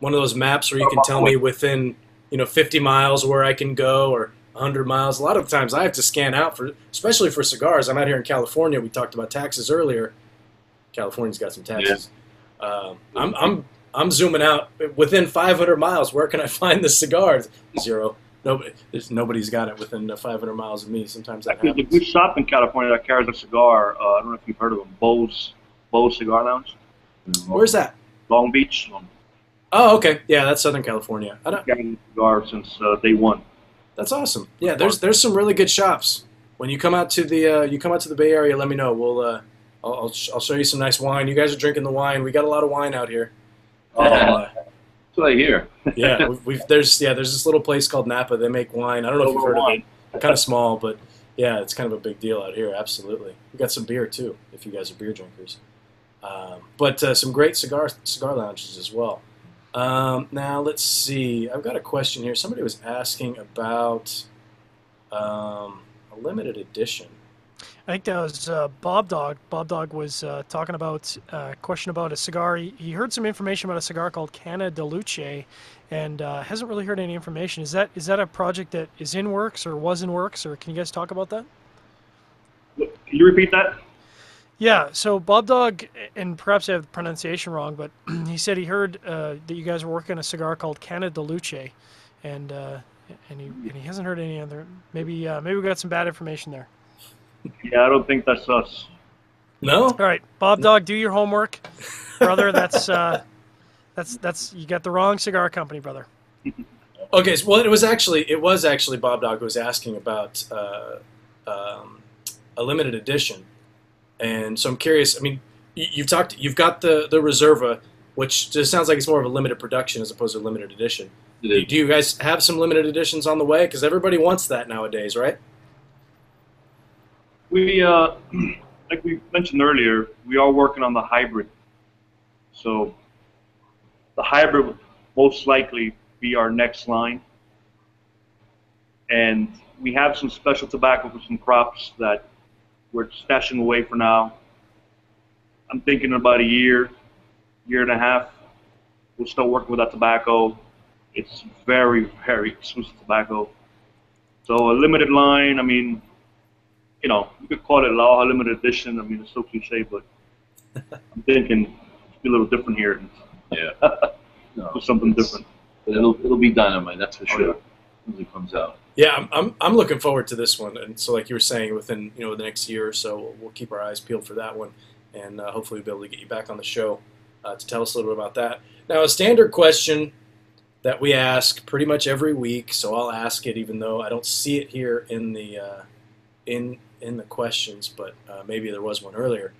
one of those maps where you can tell me within 50 miles where I can go, or 100 miles. A lot of times I have to scan out especially for cigars. I'm out here in California. We talked about taxes earlier. California's got some taxes. Yeah. I'm zooming out within 500 miles. Where can I find the cigars? Zero. Nobody's got it within 500 miles of me. Sometimes that happens. There's a good shop in California that carries a cigar. I don't know if you've heard of them. Bose Cigar Lounge. Where's that? Long Beach. Oh, okay. Yeah, that's Southern California. I don't carrying cigar since day one. That's awesome. Yeah, there's some really good shops. When you come out to the Bay Area, let me know. I'll show you some nice wine. You guys are drinking the wine. We got a lot of wine out here. That's what I hear. Yeah, there's this little place called Napa. They make wine. I don't know if you've heard of it. Kind of small, but yeah, it's kind of a big deal out here. Absolutely. We got some beer too, if you guys are beer drinkers. But some great cigar lounges as well. Now let's see. I've got a question here. Somebody was asking about a limited edition. I think that was Bob Dog. Bob Dog was talking about a question about a cigar. He heard some information about a cigar called Canna de Luce, and hasn't really heard any information. Is that a project that is in works or was in works, or can you guys talk about that? Can you repeat that? Yeah, so Bob Dog, and perhaps I have the pronunciation wrong, but he said he heard that you guys were working on a cigar called Canna de Luce, and and he hasn't heard any other. Maybe we got some bad information there. Yeah, I don't think that's us. No. All right, Bob Dog, do your homework, brother. That's you got the wrong cigar company, brother. Okay. So, well, it was actually Bob Dog who was asking about a limited edition, and so I'm curious. I mean, you've got the Reserva, which just sounds like it's more of a limited production as opposed to a limited edition. Do you guys have some limited editions on the way? Because everybody wants that nowadays, right? We, like we mentioned earlier, we are working on the hybrid. So the hybrid will most likely be our next line. And we have some special tobacco for some crops that we're stashing away for now. I'm thinking about a year and a half, we'll start working with that tobacco. It's very, very exclusive tobacco. So a limited line, I mean, you know, you could call it Lauja limited edition. I mean, it's so cliche, but I'm thinking it'll be a little different here. Yeah. No, Do something different. But it'll be dynamite, that's for sure. yeah. When it comes out. Yeah, I'm looking forward to this one, and so like you were saying, within the next year or so, we'll keep our eyes peeled for that one, and hopefully we'll be able to get you back on the show to tell us a little bit about that. Now, a standard question that we ask pretty much every week, so I'll ask it even though I don't see it here in the in the questions, but maybe there was one earlier.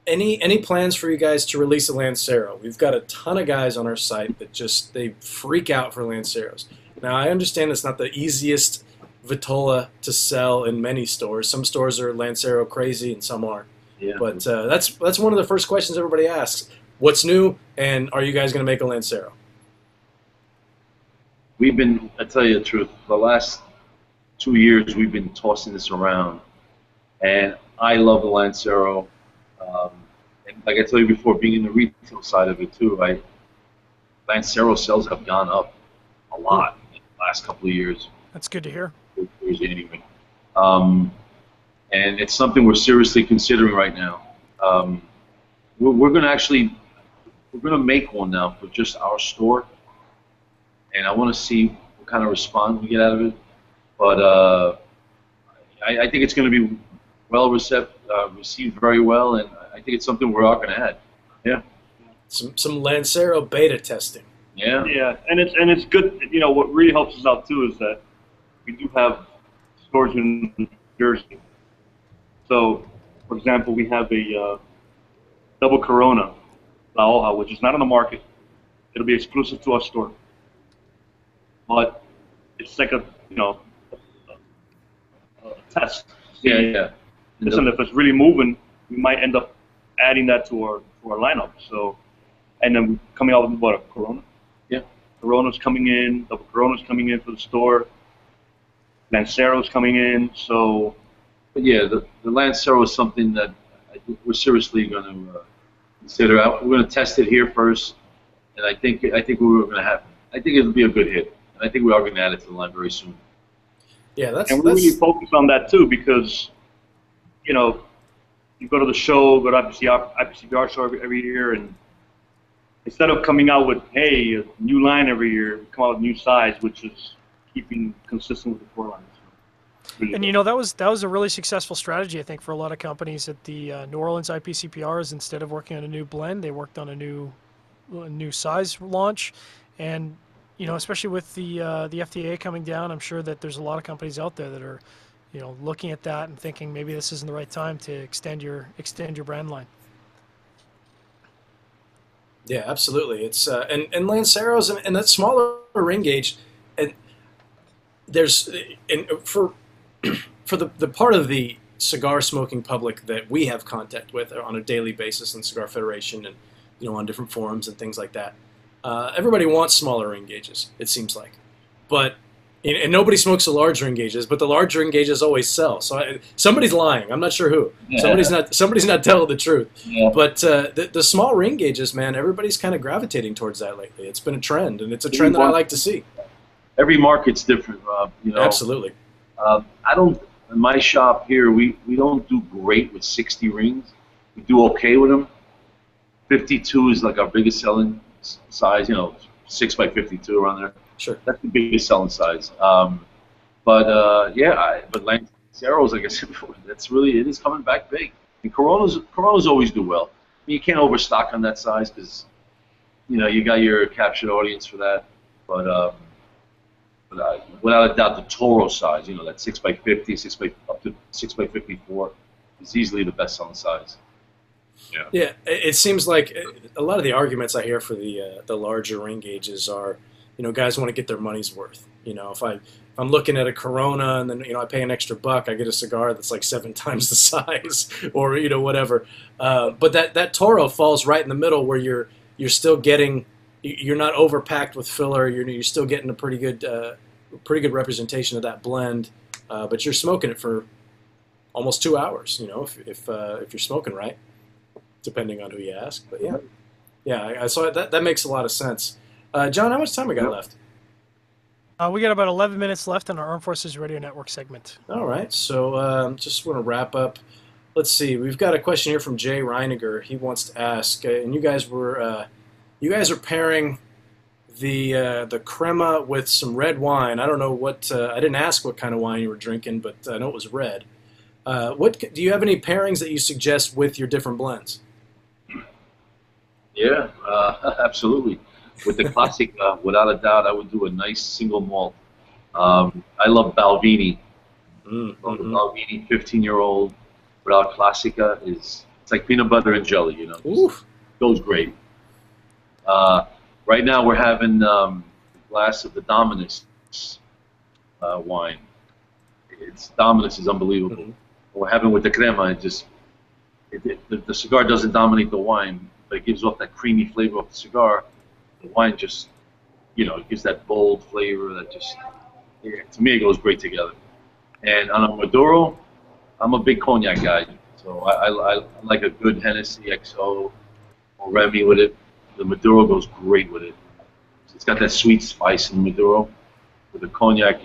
Any plans for you guys to release a Lancero? We've got a ton of guys on our site that they freak out for Lanceros. Now, I understand it's not the easiest Vitola to sell in many stores. Some stores are Lancero crazy and some aren't. Yeah. But that's one of the first questions everybody asks. What's new, and are you guys going to make a Lancero? I tell you the truth, the last 2 years we've been tossing this around, and I love the Lancero. And like I told you before, being in the retail side of it too, Lancero sales have gone up a lot in the last couple of years. That's good to hear. Anyway. And it's something we're seriously considering right now. We're going to make one now for just our store, and I want to see what kind of response we get out of it. But I think it's going to be received very well, and I think it's something we're all going to add. Yeah. Some Lancero beta testing. Yeah. Yeah, and it's good. You know, what really helps us out too is that we do have stores in New Jersey. So, for example, we have a double Corona La Hoja, which is not on the market. It'll be exclusive to our store, but it's like a test. Yeah, yeah. Listen, if it's really moving, we might end up adding that to our lineup. So, and then coming out with what, a Corona? Yeah. Corona's coming in. Double Corona's coming in for the store. Lancero's coming in. So, but yeah, the Lancero is something that I think we're seriously going to consider. We're going to test it here first, and I think we're going to have. I think it'll be a good hit, and I think we are going to add it to the line very soon. Yeah, and we really focus on that too, because you go to the show, go to IPCPR show every year, and instead of coming out with a new line every year, we come out with a new size, which is keeping consistent with the core line. Really and good. that was a really successful strategy, I think, for a lot of companies at the New Orleans IPCPRs. Instead of working on a new blend, they worked on a new size launch, and especially with the FDA coming down, I'm sure that there's a lot of companies out there that are looking at that and thinking maybe this isn't the right time to extend your brand line. Yeah, absolutely. It's and Lanceros and that smaller ring gauge, and for the part of the cigar smoking public that we have contact with on a daily basis in Cigar Federation and on different forums and things like that, everybody wants smaller ring gauges. It seems like, but. And nobody smokes the large ring gauges, but the large ring gauges always sell. So somebody's lying. I'm not sure who. Yeah. Somebody's not telling the truth. Yeah. But the small ring gauges, man, everybody's kind of gravitating towards that lately. It's been a trend, and it's a trend that I like to see. Every market's different, Rob. Absolutely. In my shop here, we don't do great with 60 rings. We do okay with them. 52 is like our biggest selling size. 6x52 around there. Sure. That's the biggest selling size. But Lanceros, like I said before, it is coming back big. And Coronas always do well. I mean, you can't overstock on that size because, you got your captured audience for that. But without a doubt, the Toro size, that 6x50, up to 6x54, is easily the best selling size. Yeah. Yeah, it seems like a lot of the arguments I hear for the larger ring gauges are, guys want to get their money's worth. If I'm looking at a Corona and then I pay an extra $1, I get a cigar that's like 7 times the size, or whatever. But that Toro falls right in the middle where you're still getting, you're not overpacked with filler. You're still getting a pretty good representation of that blend, but you're smoking it for almost 2 hours. If you're smoking right, depending on who you ask. But yeah, I saw it. That makes a lot of sense. John, how much time we got left? We got about 11 minutes left in our Armed Forces Radio Network segment. All right, so just want to wrap up. Let's see. We've got a question here from Jay Reiniger. He wants to ask, and you guys are pairing the crema with some red wine. I don't know what. I didn't ask what kind of wine you were drinking, but I know it was red. What do you have any pairings that you suggest with your different blends? Yeah, absolutely. With the classic, without a doubt, I would do a nice single malt. I love Balvenie. Mm-hmm. Balvenie 15-year-old without Classica it's like peanut butter and jelly, Oof. Goes great. Right now we're having a glass of the Dominus wine. Dominus is unbelievable. Mm-hmm. We're having with the crema, the cigar doesn't dominate the wine, but it gives off that creamy flavor of the cigar. The wine just, it gives that bold flavor that just, to me, it goes great together. And on a Maduro, I'm a big cognac guy, so I like a good Hennessy XO or Remy with it. The Maduro goes great with it. It's got that sweet spice in the Maduro. With the cognac,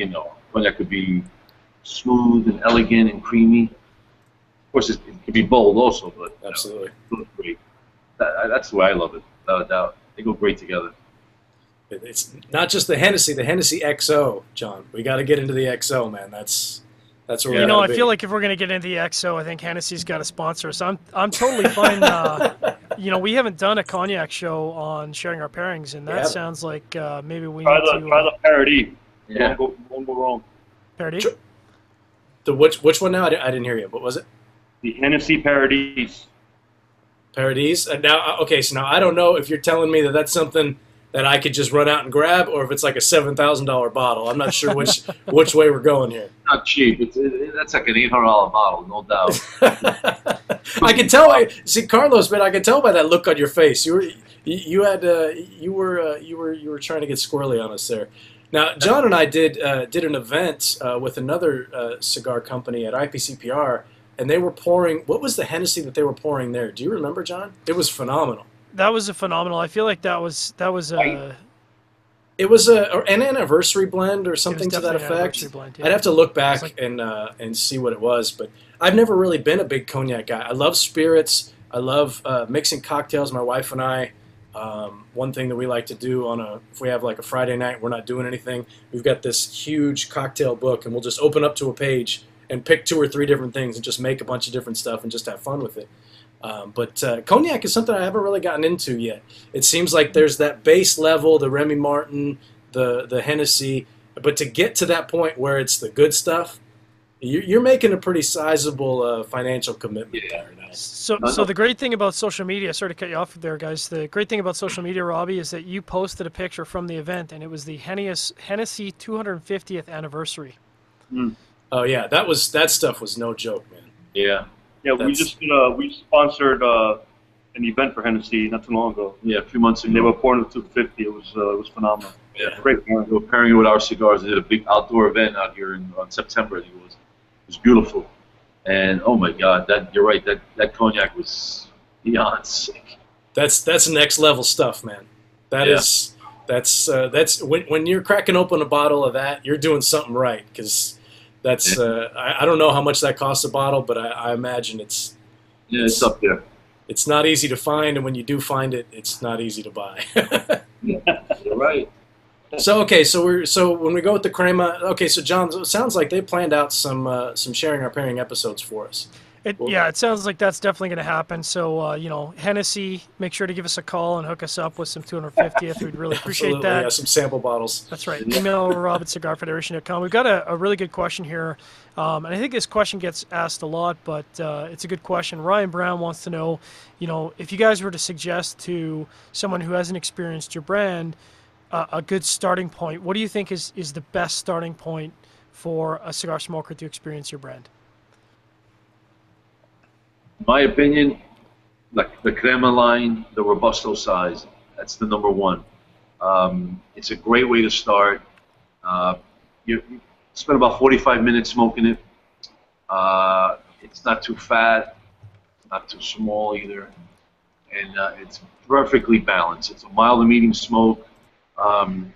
cognac could be smooth and elegant and creamy. Of course, it can be bold also, but absolutely, it goes great. That's the way I love it, without a doubt. They go great together. It's not just the Hennessy XO, John. We got to get into the XO, man. That's where I feel like if we're going to get into the XO, I think Hennessy's got to sponsor us. I'm totally fine. We haven't done a cognac show on sharing our pairings, and that sounds like maybe we need to try the Parody. Yeah. Won't go wrong. Parody. The which one now? I didn't hear you. What was it? The Hennessy Parodies. Parodies. Now, okay. So now I don't know if you're telling me that that's something that I could just run out and grab, or if it's like a $7,000 bottle. I'm not sure which way we're going here. Not cheap. That's like an $800 bottle, no doubt. I can tell. See, Carlos, man, I can tell by that look on your face. You were trying to get squirrely on us there. Now, John and I did an event with another cigar company at IPCPR, and they were pouring. What was the Hennessy that they were pouring there? Do you remember, John? It was phenomenal. That was a phenomenal. I feel like that was a. It was an anniversary blend or something to that effect. Blend, yeah. I'd have to look back and see what it was, but I've never really been a big cognac guy. I love spirits. I love mixing cocktails. My wife and I. One thing that we like to do if we have like a Friday night, we're not doing anything. We've got this huge cocktail book, and we'll just open up to a page and pick 2 or 3 different things and just make a bunch of different stuff and just have fun with it. But cognac is something I haven't really gotten into yet. It seems like there's that base level, the Remy Martin, the Hennessy, but to get to that point where it's the good stuff, you're making a pretty sizable financial commitment there now. So the great thing about social media, sorry to cut you off there, guys. The great thing about social media, Robbie, is that you posted a picture from the event, and it was the Hennessy 250th anniversary. Mm. Oh yeah, that stuff was no joke, man. Yeah. Yeah, we sponsored an event for Hennessy not too long ago. Yeah, a few months ago. And they were pouring the 250. It was phenomenal. Yeah, great. We were pairing it with our cigars. They did a big outdoor event out here on September. I think it was. It was beautiful, and oh my God, you're right. That cognac was beyond sick. That's next level stuff, man. That's when you're cracking open a bottle of that, you're doing something right, because. That's I don't know how much that costs a bottle, but I imagine it's up there. It's not easy to find, and when you do find it, it's not easy to buy. All right. So okay, so when we go with the crema, okay, so John, it sounds like they planned out some sharing our pairing episodes for us. Yeah, it sounds like that's definitely going to happen. So, you know, Hennessy, make sure to give us a call and hook us up with some 250th. We'd really appreciate Absolutely, that. yeah, some sample bottles. That's right. Email Rob at cigarfederation.com. We've got a really good question here, and I think this question gets asked a lot, but it's a good question. Ryan Brown wants to know, you know, if you guys were to suggest to someone who hasn't experienced your brand a good starting point, what do you think is the best starting point for a cigar smoker to experience your brand? In my opinion, like the crema line, the robusto size, that's the number one. It's a great way to start. You spend about 45 minutes smoking it. It's not too fat, not too small either, and it's perfectly balanced. It's a mild to medium smoke, and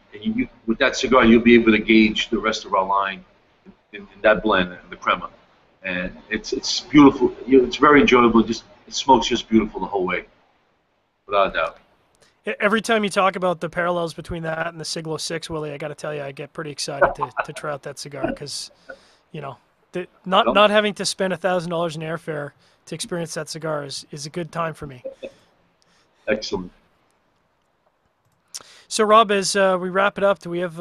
with that cigar, you'll be able to gauge the rest of our line in that blend, the crema. And it's beautiful. It's very enjoyable. It smokes just beautiful the whole way, without a doubt. Every time you talk about the parallels between that and the Siglo 6, Willie, I got to tell you, I get pretty excited to try out that cigar because, you know, not having to spend $1,000 in airfare to experience that cigar is a good time for me. Excellent. So, Rob, as we wrap it up, do we have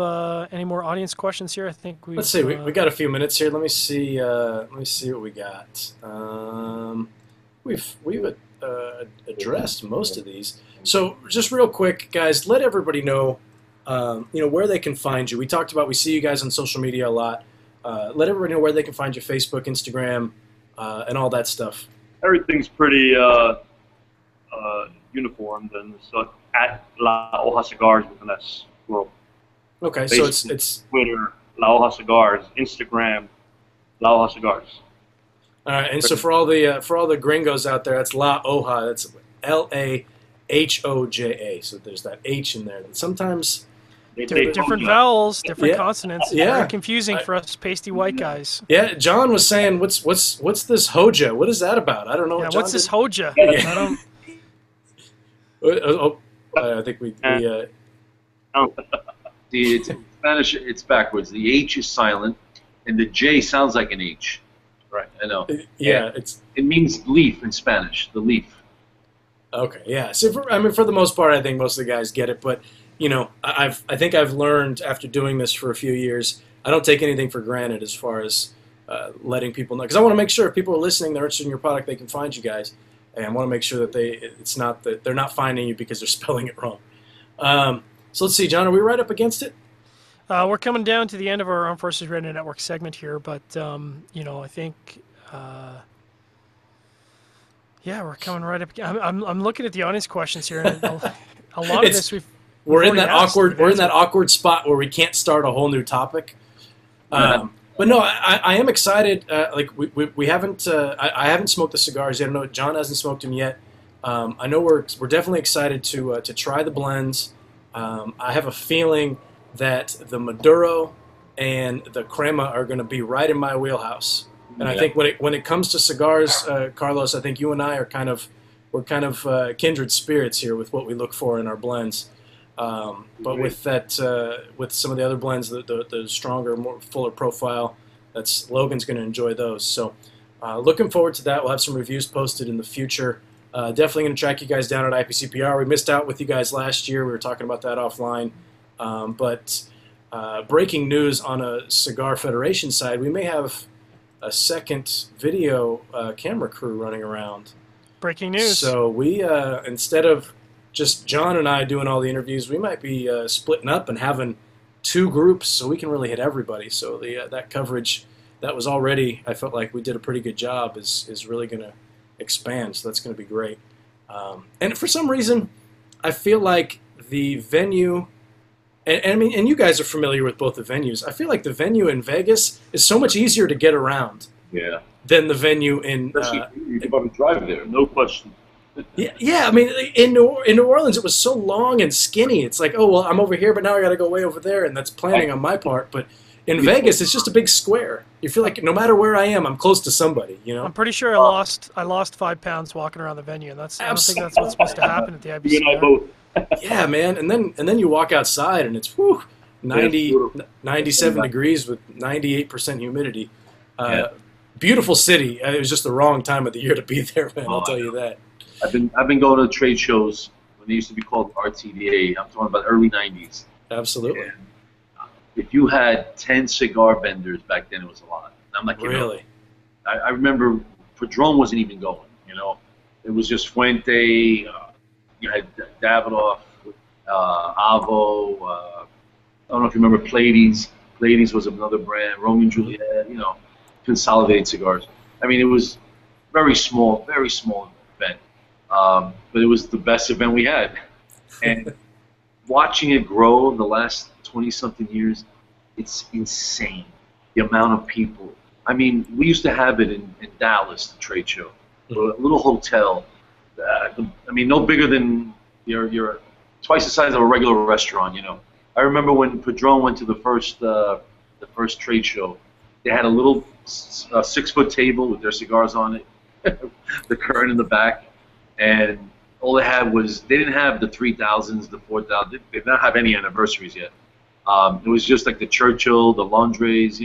any more audience questions here? I think we. Let's see. We got a few minutes here. Let me see. Let me see what we got. We've addressed most of these. So, just real quick, guys, let everybody know, you know, where they can find you. We talked about we see you guys on social media a lot. Let everybody know where they can find you: Facebook, Instagram, and all that stuff. Everything's pretty uniformed, and so at La Hoja Cigars with an S. Well, Okay, Facebook, so it's Twitter, La Hoja Cigars, Instagram, La Hoja Cigars. all right. And so for all the gringos out there, that's La Hoja. That's LAHOJA. So there's that H in there. Sometimes different vowels, different Yeah. consonants. Yeah. Very confusing for us pasty white guys. Yeah, John was saying, what's this Hoja? What is that about? I don't know. Yeah, John what's this did- Hoja? Yeah. I don't. I think we It's in Spanish, it's backwards. The H is silent, and the J sounds like an H. Right. I know. yeah, It means leaf in Spanish. The leaf. okay. Yeah. So for the most part, I think most of the guys get it. But you know, I think I've learned after doing this for a few years, I don't take anything for granted as far as letting people know, because I want to make sure if people are listening, they're interested in your product, they can find you guys, and I want to make sure that it's not that they're not finding you because they're spelling it wrong. So let's see, John, are we right up against it? We're coming down to the end of our Armed Forces Radio Network segment here, but you know, I think, yeah, we're coming right up. I'm looking at the audience questions here, and a lot of this We're in already that asked. awkward spot where we can't start a whole new topic. But no, I am excited. Like we haven't I haven't smoked the cigars yet. I know John hasn't smoked them yet. I know we're definitely excited to try the blends. I have a feeling that the Maduro and the Crema are going to be right in my wheelhouse. And I think when it comes to cigars, Carlos, I think you and I are kind of kindred spirits here with what we look for in our blends. But with that, with some of the other blends, the stronger, more fuller profile, Logan's going to enjoy those. So, looking forward to that. We'll have some reviews posted in the future. Definitely going to track you guys down at IPCPR. We missed out with you guys last year. We were talking about that offline. But breaking news on a Cigar Federation side, we may have a second video camera crew running around. Breaking news. So we, instead of just John and I doing all the interviews, we might be splitting up and having two groups so we can really hit everybody. So that coverage that was already, I felt like we did a pretty good job, is really going to expand. So that's going to be great. And for some reason, I feel like the venue, and I mean, and you guys are familiar with both the venues. I feel like the venue in Vegas is so much easier to get around than the venue in. You can probably drive there, no question. Yeah. I mean, in New Orleans, it was so long and skinny. It's like, oh well, I'm over here, but now I got to go way over there, and that's planning on my part. But in Vegas, it's just a big square. You feel like no matter where I am, I'm close to somebody. You know. I'm pretty sure I lost 5 pounds walking around the venue, and I don't think that's what's supposed to happen at the IBC. You and I both. Yeah, man. And then you walk outside and it's whew, Yeah, it's 90, brutal. 97 degrees with 98% humidity. Yeah. Beautiful city. It was just the wrong time of the year to be there, man. I'll Oh, tell you that. I've been going to trade shows when they used to be called RTDA. I'm talking about early '90s. Absolutely. And if you had 10 cigar vendors back then, it was a lot. I'm not kidding. Really. I remember Padron wasn't even going. It was just Fuente. You had Davidoff, Avo. I don't know if you remember Pleiades. Pleiades was another brand. Romeo and Juliet. Consolidated cigars. I mean, it was very small event, but it was the best event we had. And watching it grow the last 20-something years, it's insane. The amount of people. I mean, we used to have it in Dallas, the trade show, a little hotel. I mean, no bigger than your twice the size of a regular restaurant. I remember when Padron went to the first trade show. They had a little 6-foot table with their cigars on it, the curtain in the back, and all they had was they didn't have the 3000s, the 4000s. They did not have any anniversaries yet. It was just like the Churchill, the Londres,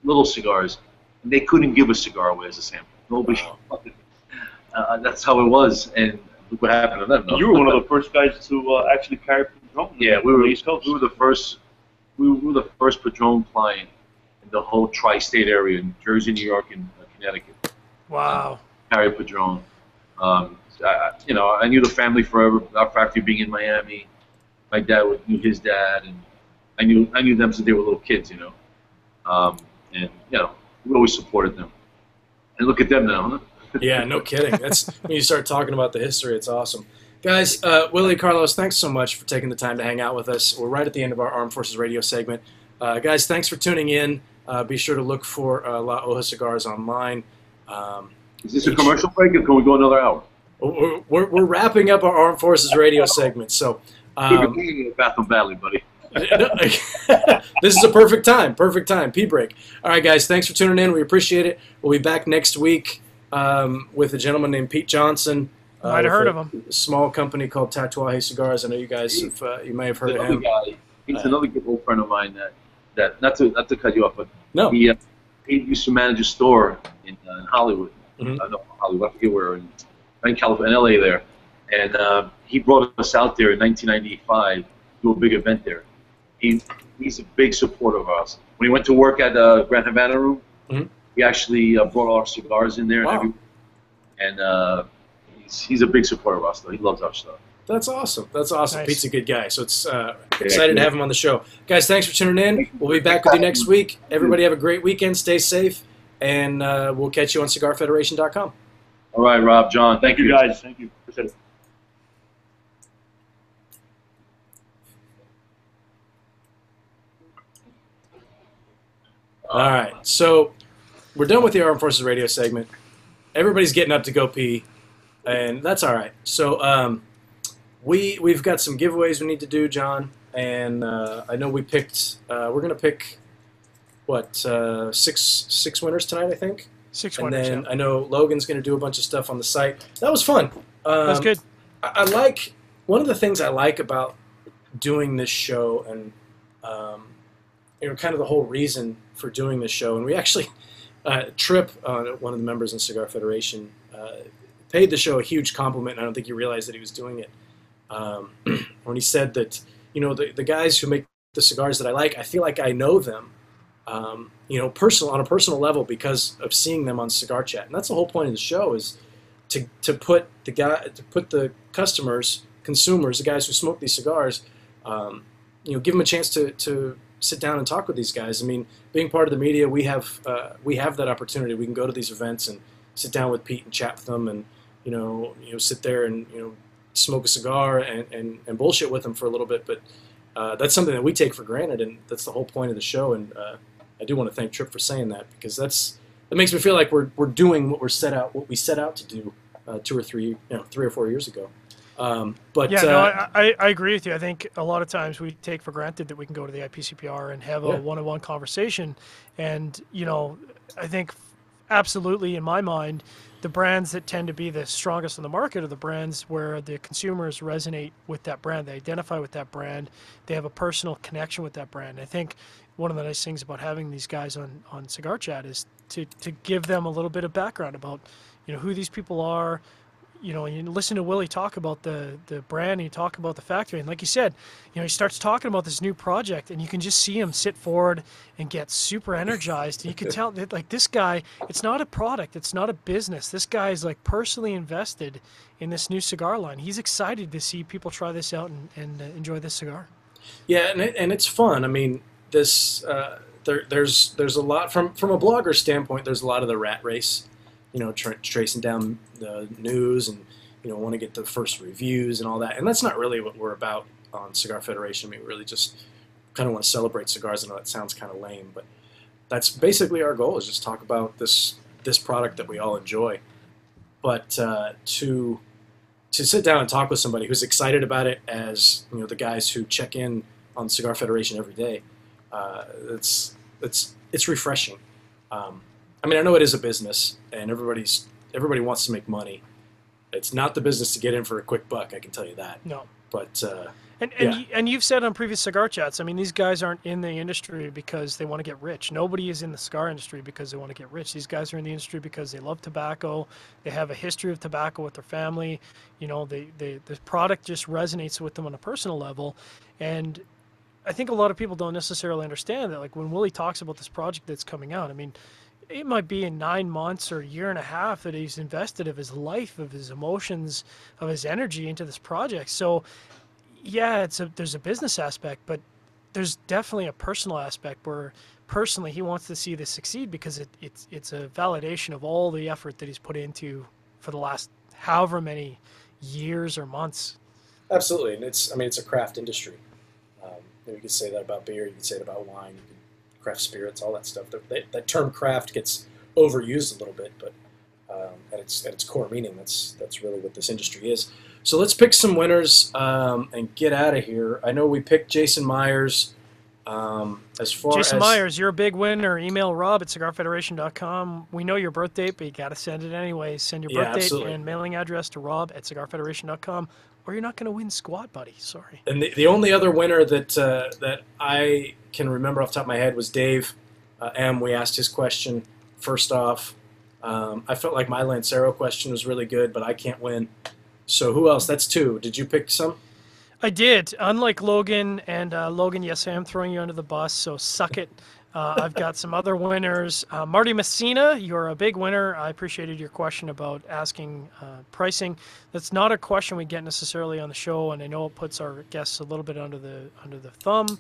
little cigars. And they couldn't give a cigar away as a sample. Nobody. Wow. That's how it was, and look what happened to them. No? You were one of the first guys to actually carry Padron. Yeah, on the East Coast. we were the first. We were the first Padron client in the whole tri-state area in Jersey, New York, and Connecticut. Wow. Carry Padron. I knew the family forever. Our factory being in Miami, my dad knew his dad, and I knew them since they were little kids. And we always supported them. And look at them now, huh? Yeah, no kidding. That's when you start talking about the history. It's awesome. Guys, Willie, Carlos, thanks so much for taking the time to hang out with us. We're right at the end of our Armed Forces Radio segment. Guys, thanks for tuning in. Be sure to look for La Hoja Cigars online. Is this a commercial break, or can we go another hour? We're wrapping up our Armed Forces Radio segment, so We're beginning at Bath and Valley, buddy. this is a perfect time. Pee break. All right, guys, thanks for tuning in. We appreciate it. We'll be back next week with a gentleman named Pete Johnson. Might have heard of him. A small company called Tatuaje Cigars. I know you guys have, you may have heard of him. Guy. He's another good old friend of mine that not to cut you off, but No. he used to manage a store in Hollywood. Mhm. Not Hollywood, I forget where, in California, in LA there. And he brought us out there in 1995 to do a big event there. He's a big supporter of us. When he went to work at Grand Havana Room, Mhm. he actually brought our cigars in there. Wow. And he's a big supporter of us, though. He loves our stuff. That's awesome. That's awesome. Nice. Pete's a good guy, so it's excited to have him on the show. Guys, thanks for tuning in. We'll be back with you next week. Everybody have a great weekend. Stay safe, and we'll catch you on CigarFederation.com. All right, Rob, John, Thank you, guys. Thank you. Appreciate it. All right, so we're done with the Armed Forces Radio segment. Everybody's getting up to go pee, and that's all right. So we've got some giveaways we need to do, John, and I know we picked. We're gonna pick what six winners tonight, I think. 6 And winners. then Yeah. I know Logan's gonna do a bunch of stuff on the site. That was fun. That's good. I like one of the things I like about doing this show, and kind of the whole reason for doing this show. And we actually, Trip, one of the members in Cigar Federation, paid the show a huge compliment. And I don't think he realized that he was doing it when he said that the guys who make the cigars that I like, I feel like I know them, on a personal level because of seeing them on Cigar Chat. And that's the whole point of the show is to put the consumers, the guys who smoke these cigars, give them a chance to sit down and talk with these guys. I mean, being part of the media, we have that opportunity. We can go to these events and sit down with Pete and chat with them, and sit there and smoke a cigar and bullshit with them for a little bit. But that's something that we take for granted, and that's the whole point of the show. And I do want to thank Trip for saying that, because that makes me feel like we're doing what we set out to do 2 or 3 or 4 years ago. But Yeah, no, I agree with you. I think a lot of times we take for granted that we can go to the IPCPR and have a one-on-one conversation. And, I think absolutely in my mind, the brands that tend to be the strongest on the market are the brands where the consumers resonate with that brand. They identify with that brand. They have a personal connection with that brand. I think one of the nice things about having these guys on Cigar Chat is to give them a little bit of background about, who these people are. You listen to Willie talk about the brand, and you talk about the factory, and like you said, he starts talking about this new project, and you can just see him sit forward and get super energized. And you can tell that, like, this guy, it's not a product, it's not a business. This guy is like personally invested in this new cigar line. He's excited to see people try this out and enjoy this cigar. Yeah, and it's fun. I mean, this there's a lot from a blogger standpoint. There's a lot of the rat race. Tracing down the news and, want to get the first reviews and all that. And that's not really what we're about on Cigar Federation. I mean, we really just kind of want to celebrate cigars. I know that sounds kind of lame, but that's basically our goal, is just talk about this product that we all enjoy. But to sit down and talk with somebody who's excited about it, as, the guys who check in on Cigar Federation every day, it's refreshing. I mean, I know it is a business, and everybody wants to make money. It's not the business to get in for a quick buck, I can tell you that. No. But and you've said on previous cigar chats, I mean, these guys aren't in the industry because they want to get rich. Nobody is in the cigar industry because they want to get rich. These guys are in the industry because they love tobacco. They have a history of tobacco with their family. The product just resonates with them on a personal level. And I think a lot of people don't necessarily understand that. Like, when Willie talks about this project that's coming out, I mean, it might be in 9 months or a year and a half that he's invested of his life, of his emotions, of his energy into this project. So, yeah, there's a business aspect, but there's definitely a personal aspect where personally he wants to see this succeed, because it's a validation of all the effort that he's put into for the last however many years or months. Absolutely, and it's a craft industry. You could say that about beer. You could say it about wine. You could craft spirits, all that stuff. That term craft gets overused a little bit, but at its core meaning, that's really what this industry is. So let's pick some winners and get out of here. I know we picked Jason Myers. Jason Myers, you're a big winner. Email Rob at cigarfederation.com. We know your birth date, but you got to send it anyway. Send your birth date and mailing address to Rob at cigarfederation.com, or you're not going to win squat, buddy. Sorry. And the only other winner that I can remember off the top of my head was Dave M. We asked his question first off. I felt like my Lancero question was really good, but I can't win. So who else? That's 2. Did you pick some? I did. Unlike Logan, and Logan, yes, I am throwing you under the bus, so suck it. I've got some other winners. Marty Messina, you're a big winner. I appreciated your question about asking pricing. That's not a question we get necessarily on the show, and I know it puts our guests a little bit under the thumb,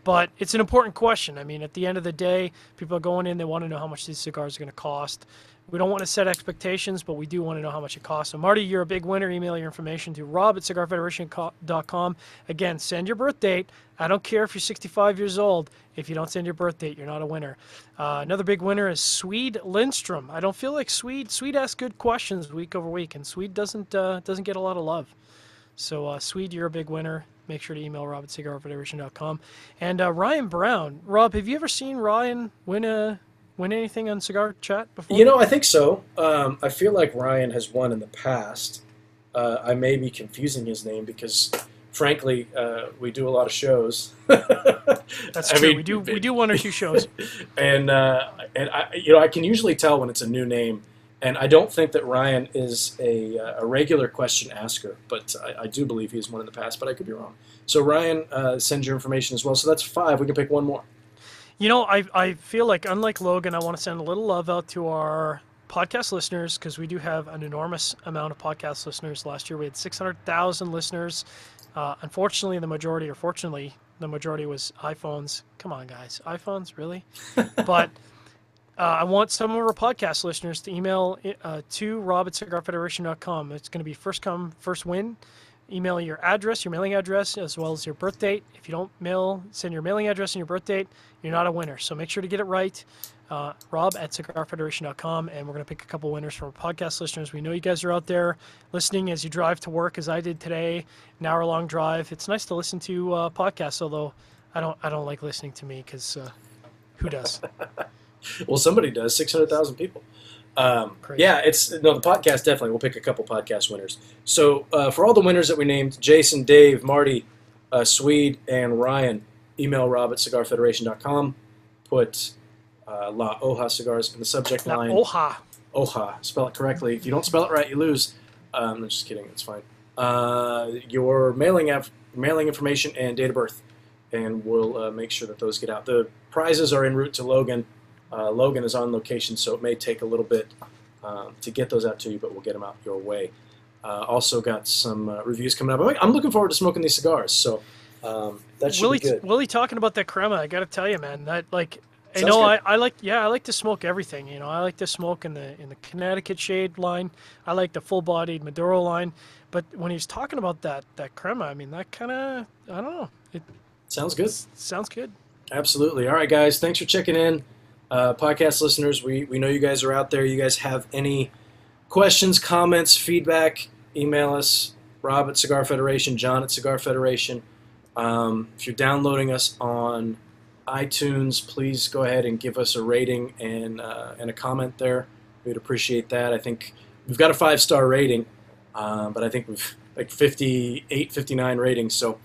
but it's an important question. I mean, at the end of the day, people are going in, they want to know how much these cigars are going to cost. We don't want to set expectations, but we do want to know how much it costs. So, Marty, you're a big winner. Email your information to rob at cigarfederation.com. Again, send your birth date. I don't care if you're 65 years old. If you don't send your birth date, you're not a winner. Another big winner is Swede Lindstrom. I don't feel like Swede asks good questions week over week, and Swede doesn't get a lot of love. So, Swede, you're a big winner. Make sure to email Rob at cigarfederation.com. And Ryan Brown. Rob, have you ever seen Ryan win anything on Cigar Chat before? I think so. I feel like Ryan has won in the past. I may be confusing his name because, frankly, we do a lot of shows. That's true. We do 1 or 2 shows. and I can usually tell when it's a new name. And I don't think that Ryan is a regular question asker, but I do believe he's won in the past, but I could be wrong. So Ryan, send your information as well. So that's 5. We can pick one more. I feel like, unlike Logan, I want to send a little love out to our podcast listeners, because we do have an enormous amount of podcast listeners. Last year we had 600,000 listeners. Unfortunately, the majority was iPhones. Come on, guys. iPhones? Really? But I want some of our podcast listeners to email to rob at cigarfederation.com. It's going to be first come, first win. Email your address, your mailing address, as well as your birth date. If you don't send your mailing address and your birth date, you're not a winner. So make sure to get it right. Rob at cigarfederation.com, and we're going to pick a couple winners from our podcast listeners. We know you guys are out there listening as you drive to work, as I did today, an hour-long drive. It's nice to listen to podcasts, although I don't like listening to me, because who does? Well, somebody does. 600,000 people. Crazy. Yeah, the podcast definitely. We'll pick a couple podcast winners. So for all the winners that we named, Jason, Dave, Marty, Swede, and Ryan, email Rob at cigarfederation.com. Put La Hoja Cigars in the subject La line. Hoja. Hoja. Spell it correctly. If you don't spell it right, you lose. I'm just kidding. It's fine. Your mailing information and date of birth, and we'll make sure that those get out. The prizes are en route to Logan. Logan is on location, so it may take a little bit to get those out to you, but we'll get them out your way. Also got some reviews coming up. I'm looking forward to smoking these cigars, so that should be good. Willie talking about that crema, I got to tell you, man, that like. I Sounds know good. I like to smoke everything. You know, I like to smoke in the Connecticut shade line. I like the full-bodied Maduro line. But when he's talking about that crema, I mean, that kind of, I don't know. It Sounds good. sounds good. Absolutely. All right, guys. Thanks for checking in. Podcast listeners, we know you guys are out there. You guys have any questions, comments, feedback, email us. Rob at Cigar Federation, John at Cigar Federation. If you're downloading us on iTunes, please go ahead and give us a rating and a comment there. We'd appreciate that. I think we've got a 5-star rating, but I think we've like 58, 59 ratings. So,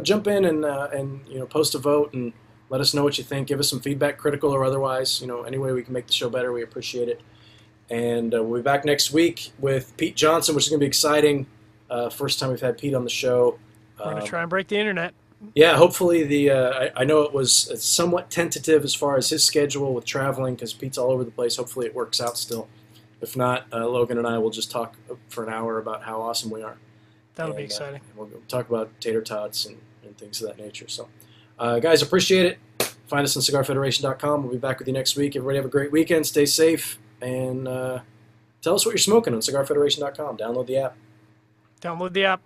jump in and post a vote and let us know what you think. Give us some feedback, critical or otherwise. Any way we can make the show better, we appreciate it. And we'll be back next week with Pete Johnson, which is going to be exciting. First time we've had Pete on the show. We're going to try and break the internet. Yeah, hopefully I know it was somewhat tentative as far as his schedule with traveling because Pete's all over the place. Hopefully it works out still. If not, Logan and I will just talk for an hour about how awesome we are. That'll be exciting. We'll talk about tater tots and things of that nature. So, guys, appreciate it. Find us on cigarfederation.com. We'll be back with you next week. Everybody have a great weekend. Stay safe. And tell us what you're smoking on cigarfederation.com. Download the app. Download the app.